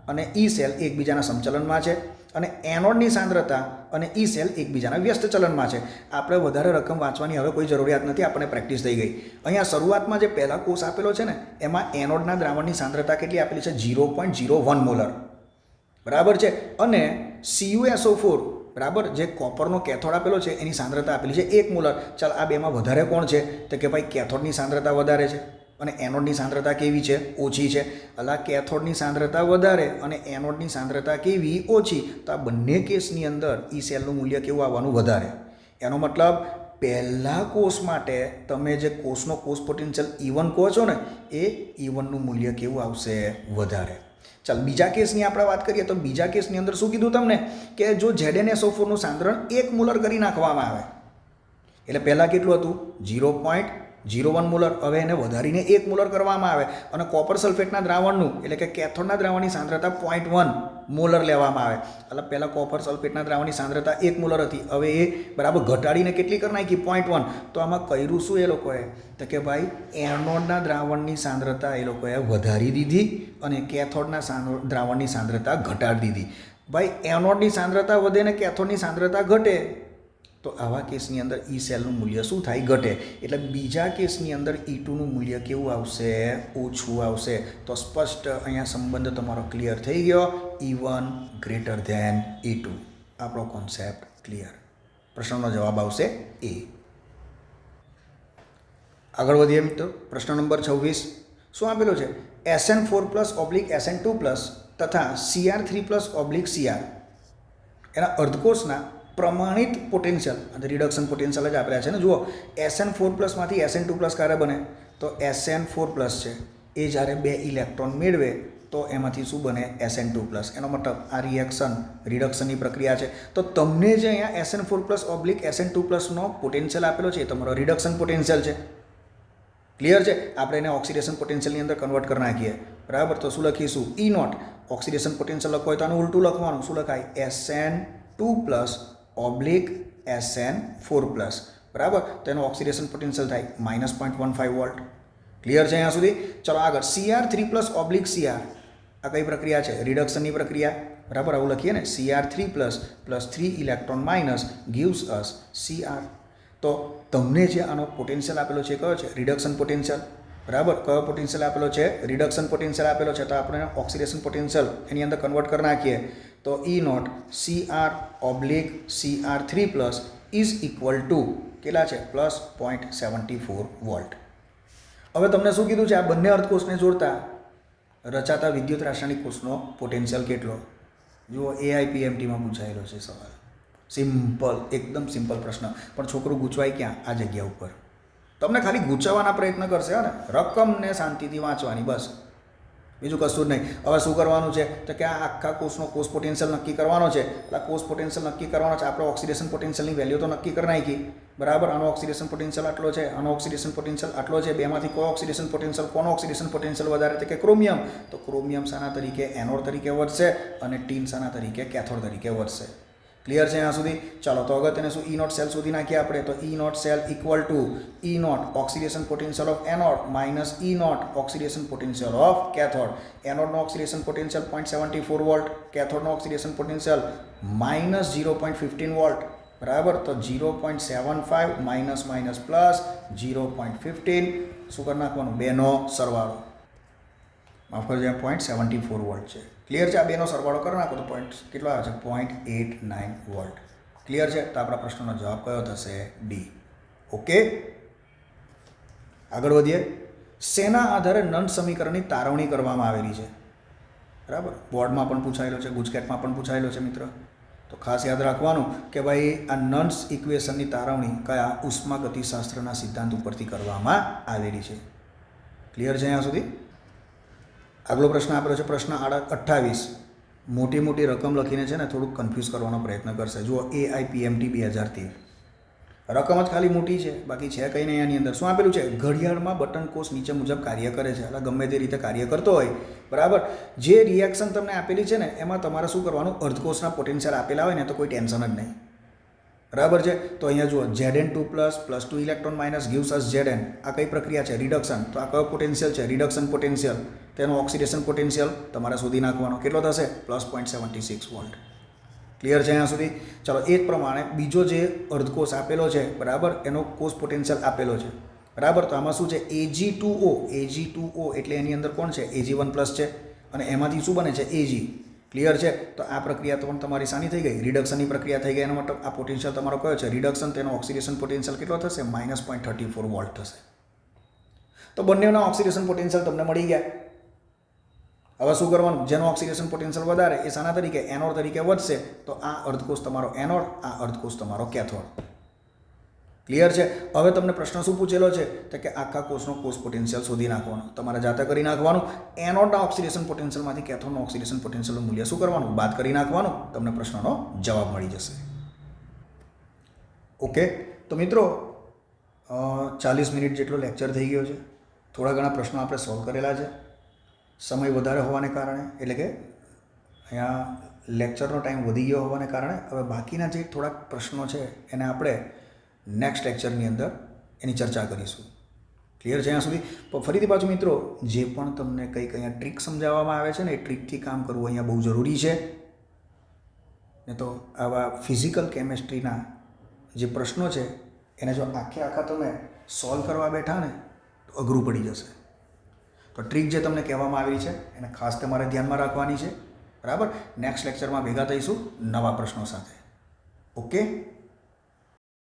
અને ઈ સેલ એકબીજાના સમચલનમાં છે અને એનોડની સાંદ્રતા અને ઈ સેલ એકબીજાના વ્યસ્ત ચલનમાં છે. આપણે વધારે રકમ વાંચવાની હવે કોઈ જરૂરિયાત નથી, આપણને પ્રેક્ટિસ થઈ ગઈ. અહીંયા શરૂઆતમાં જે પહેલા કોષ આપેલો છે ને એમાં એનોડના દ્રાવણની સાંદ્રતા કેટલી આપેલી છે? 0.01 મોલર, બરાબર છે. અને CuSO4 બરાબર જે કોપરનો કેથોડ આપેલો છે એની સાંદ્રતા આપેલી છે 1 મોલર. ચાલ આ બેમાં વધારે કોણ છે? તો કે ભાઈ કેથોડની સાંદ્રતા વધારે છે અને એનોડની સાંદ્રતા કેવી છે? ઓછી છે. અલા કેથોડની સાંદ્રતા વધારે અને એનોડની સાંદ્રતા કેવી? ઓછી. તો આ બંને કેસની અંદર ઈ સેલનું મૂલ્ય કેવું આવવાનું? વધારે. એનો મતલબ પહેલા કોષ માટે તમે જે કોષનો કોષ પોટેન્શિયલ E1 કહો છો ને એ E1નું મૂલ્ય કેવું આવશે? વધારે. ચાલ બીજા કેસની આપણે વાત કરીએ તો બીજા કેસની અંદર શું કીધું તમને કે જો ZnSO4નું સાંદ્રણ 1 મોલર કરી નાખવામાં આવે એટલે પહેલાં કેટલું હતું? 0.01 મોલર. હવે એને વધારીને 1 મોલર કરવામાં આવે અને કોપર સલ્ફેટના દ્રાવણનું એટલે કે કેથોડના દ્રાવણની સાંદ્રતા 0.1 મોલર લેવામાં આવે. એટલે પહેલાં કોપર સલ્ફેટના દ્રાવણની સાંદ્રતા 1 મોલર હતી, હવે એ બરાબર ઘટાડીને કેટલી કરી નાખી? 0.1. તો આમાં કર્યું શું એ લોકોએ? તો કે ભાઈ એનોડના દ્રાવણની સાંદ્રતા એ લોકોએ વધારી દીધી અને કેથોડના દ્રાવણની સાંદ્રતા ઘટાડી દીધી. ભાઈ એનોડની સાંદ્રતા વધે ને કેથોડની સાંદ્રતા ઘટે તો આવા કેસની અંદર ઈ સેલનું મૂલ્ય શું થાય? ઘટે. એટલે બીજા કેસની અંદર E2નું મૂલ્ય કેવું આવશે? ઓછું આવશે. તો સ્પષ્ટ અહીંયા સંબંધ તમારો ક્લિયર થઈ ગયો. E1 greater than E2. આપણો કોન્સેપ્ટ ક્લિયર. પ્રશ્નનો જવાબ આવશે એ. આગળ વધીએ મિત્રો. પ્રશ્ન નંબર 26 શું આપેલો છે? SN4+/SN2+ તથા Cr3+/Cr એના અર્ધકોષના પ્રમાણિત પોટેન્શિયલ અને રિડક્શન પોટેન્શિયલ જ આપેલા છે ને. જુઓ SN4+ માંથી SN2+ ક્યારે બને? તો SN4+ છે એ જ્યારે 2 ઇલેક્ટ્રોન મેળવે તો એમાંથી શું બને? SN2+. એનો મતલબ આ રિડક્શનની પ્રક્રિયા છે. તો તમને જે અહીંયા SN4+/SN2+નો પોટેન્શિયલ આપેલો છે એ તમારો રિડક્શન પોટેન્શિયલ છે. ક્લિયર છે? આપણે એને ઓક્સિડેશન પોટેન્શિયલની અંદર કન્વર્ટ કરી નાખીએ, બરાબર. તો શું લખીશું? E0. ઓક્સિડેશન પોટેન્શિયલ લખો હોય તો આનું ઉલટું લખવાનું. શું લખાય? SN2+/SN4+, બરાબર. તો એનું ઓક્સિડેશન પોટેન્શિયલ થાય -0.15 વોલ્ટ. ક્લિયર છે અહીંયા સુધી? ચલો આગળ. Cr3+/Cr આ કઈ પ્રક્રિયા છે? રિડક્શનની પ્રક્રિયા, બરાબર. આવું લખીએ ને Cr3+ + 3 electron minus gives us Cr. તો તમને જે આનો પોટેન્શિયલ આપેલો છે કયો છે? રિડક્શન પોટેન્શિયલ, બરાબર. કયો પોટેન્શિયલ આપેલો છે? રિડક્શન પોટેન્શિયલ આપેલો છે. તો આપણે ઓક્સિડેશન પોટેન્શિયલ એની અંદર કન્વર્ટ કરી નાખીએ તો E0 Cr/Cr3+ is equal to કેટલા છે? +0.74 વોલ્ટ. હવે તમને શું કીધું છે? આ બંને અર્ધકોષને જોડતા રચાતા વિદ્યુત રાસાયણિક કોષનો પોટેન્શિયલ કેટલો? જુઓ AIPMTમાં પૂછાયેલો છે સવાલ. સિમ્પલ, એકદમ સિમ્પલ પ્રશ્ન, પણ છોકરું ગૂંચવાય ક્યાં? આ જગ્યા ઉપર. તમને ખાલી ગૂંચવવાના પ્રયત્ન કરશે ને, રકમને શાંતિથી વાંચવાની, બસ, બીજું કશું જ નહીં. હવે શું કરવાનું છે? તો કે આ આખા કોષનો કોષ પોટેન્શિયલ નક્કી કરવાનો છે. એટલે કોષ પોટેન્શિયલ નક્કી કરવાનો છે. આપણે ઓક્સિડેશન પોટેન્શિયલની વેલ્યુ તો નક્કી કરી નાખી, બરાબર. આનો ઓક્સિડેશન પોટેન્શિયલ આટલો છે, આનો ઓક્સિડેશન પોટેન્શિયલ આટલો છે. બેમાંથી કોઈ ઓક્સિડેશન પોટેન્શિયલ, કોનો ઓક્સિડેશન પોટેન્શિયલ વધારે? તો કે ક્રોમિયમ. તો ક્રોમિયમ શાના તરીકે? એનોડ તરીકે વધશે અને ટીન શાના તરીકે? કેથોડ તરીકે વધશે. ક્લિયર છે અહીંયા સુધી? ચાલો તો અગત્યને શું? E0 સેલ શોધી નાખીએ આપણે. તો E0 cell equal to E0 oxidation potential of anode minus E0 oxidation potential of cathode. એનોડનો ઓક્સિડેશન પોટેન્શિયલ 0.74 વોલ્ટ, કેથોડનો ઓક્સિડેશન પોટેન્શિયલ -0.15 વોલ્ટ, બરાબર. તો 0.75 માઇનસ માઇનસ પ્લસ 0.15 શું કરી નાખવાનું? બેનો સરવાળો, માફ કરજો, 0.74 વોલ્ટ છે. ક્લિયર છે? આ બેનો સરવાળો કરી નાખો તો પોઈન્ટ કેટલો આવે છે? 0.89 વોલ્ટ. ક્લિયર છે? તો આપણા પ્રશ્નનો જવાબ કયો થશે? ડી. ઓકે, આગળ વધીએ. શેના આધારે નંદ સમીકરણની તારવણી કરવામાં આવેલી છે? બરાબર. બોર્ડમાં પણ પૂછાયેલો છે, ગુજકેટમાં પણ પૂછાયેલો છે મિત્ર. તો ખાસ યાદ રાખવાનું કે ભાઈ આ નંદ ઇક્વેશનની તારવણી કયા? ઉષ્માગતિશાસ્ત્રના સિદ્ધાંત ઉપરથી કરવામાં આવેલી છે. ક્લિયર છે અહીંયા સુધી? આગલો પ્રશ્ન આપેલો છે પ્રશ્ન 28. મોટી મોટી રકમ લખીને છે ને થોડુંક કન્ફ્યુઝ કરવાનો પ્રયત્ન કરશે. જુઓ AIPMT 2013. રકમ જ ખાલી મોટી છે, બાકી છે કંઈ નહીં. એની અંદર શું આપેલું છે? ઘડિયાળમાં બટન કોષ નીચે મુજબ કાર્ય કરે છે. એટલે ગમે તે રીતે કાર્ય કરતો હોય, બરાબર. જે રિએક્શન તમને આપેલી છે ને એમાં તમારે શું કરવાનું? અર્ધકોષના પોટેન્શિયલ આપેલા હોય ને તો કોઈ ટેન્શન જ નહીં. બરાબર છે. તો અહીંયા જુઓ Zn2 + +2 ઇલેક્ટ્રોન માઇનસ ગિવ્સ અસ Zn. આ કઈ પ્રક્રિયા છે? રિડક્શન. તો આ કયો પોટેન્શિયલ છે? Reduction potential. તેનો ઓક્સિડેશન પોટેન્શિયલ તમારે શોધી નાખવાનો. કેટલો થશે? +0.76 વોલ્ટ. ક્લિયર છે અહીંયા સુધી? ચલો એ જ પ્રમાણે બીજો જે અર્ધકોષ આપેલો છે બરાબર, એનો કોષ પોટેન્શિયલ આપેલો છે બરાબર. તો આમાં શું છે? Ag2O એટલે એની અંદર કોણ છે? Ag1+ છે અને એમાંથી શું બને છે? Ag. ક્લિયર છે? તો આ પ્રક્રિયા તો પણ તમારી શાની થઈ ગઈ? રિડક્શનની પ્રક્રિયા થઈ ગઈ. એનો મતલબ આ પોટેન્શિયલ તમારો કયો છે? રિડક્શન. તેનો ઓક્સિડેશન પોટેન્શિયલ કેટલો થશે? -0.34 વોલ્ટ થશે. તો બંનેના ઓક્સિડેશન પોટેન્શિયલ તમને મળી ગયા. હવે શું કરવાનું? જેનો ઓક્સિડેશન પોટેન્શિયલ વધારે એ શાના તરીકે? એનોડ તરીકે વધશે. તો આ અર્ધકોષ તમારો એનોડ, આ અર્ધકોષ તમારો કેથોડ. ક્લિયર છે? હવે તમને પ્રશ્ન શું પૂછેલો છે? તો કે આખા કોષનો કોષ પોટેન્શિયલ શોધી નાખવાનો. તમારે જાતે કરી નાખવાનું. એનોડના ઓક્સિડેશન પોટેન્શિયલમાંથી કેથોડના ઓક્સિડેશન પોટેન્શિયલનું મૂલ્ય શું કરવાનું? બાદ કરી નાખવાનું. તમને પ્રશ્નનો જવાબ મળી જશે. ઓકે. તો મિત્રો 40 મિનિટ જેટલો લેક્ચર થઈ ગયો છે. થોડા ઘણા પ્રશ્નો આપણે સોલ્વ કરેલા છે. સમય વધારે હોવાને કારણે, એટલે કે અહીંયા લેક્ચરનો ટાઈમ વધી ગયો હોવાને કારણે હવે બાકીના જે થોડાક પ્રશ્નો છે એને આપણે નેક્સ્ટ લેક્ચરની અંદર એની ચર્ચા કરીશું. ક્લિયર છે અહીંયા સુધી? તો ફરીથી પાછું મિત્રો, જે પણ તમને કંઈક અહીંયા ટ્રીક સમજાવવામાં આવે છે ને, એ ટ્રીકથી કામ કરવું અહીંયા બહુ જરૂરી છે. ને તો આવા ફિઝિકલ કેમેસ્ટ્રીના જે પ્રશ્નો છે એને જો આખા તમે સોલ્વ કરવા બેઠા ને તો અઘરું પડી જશે. તો ટ્રીક જે તમને કહેવામાં આવી છે એને ખાસ તમારે ધ્યાનમાં રાખવાની છે. બરાબર. નેક્સ્ટ લેક્ચરમાં ભેગા થઈશું નવા પ્રશ્નો સાથે. ઓકે.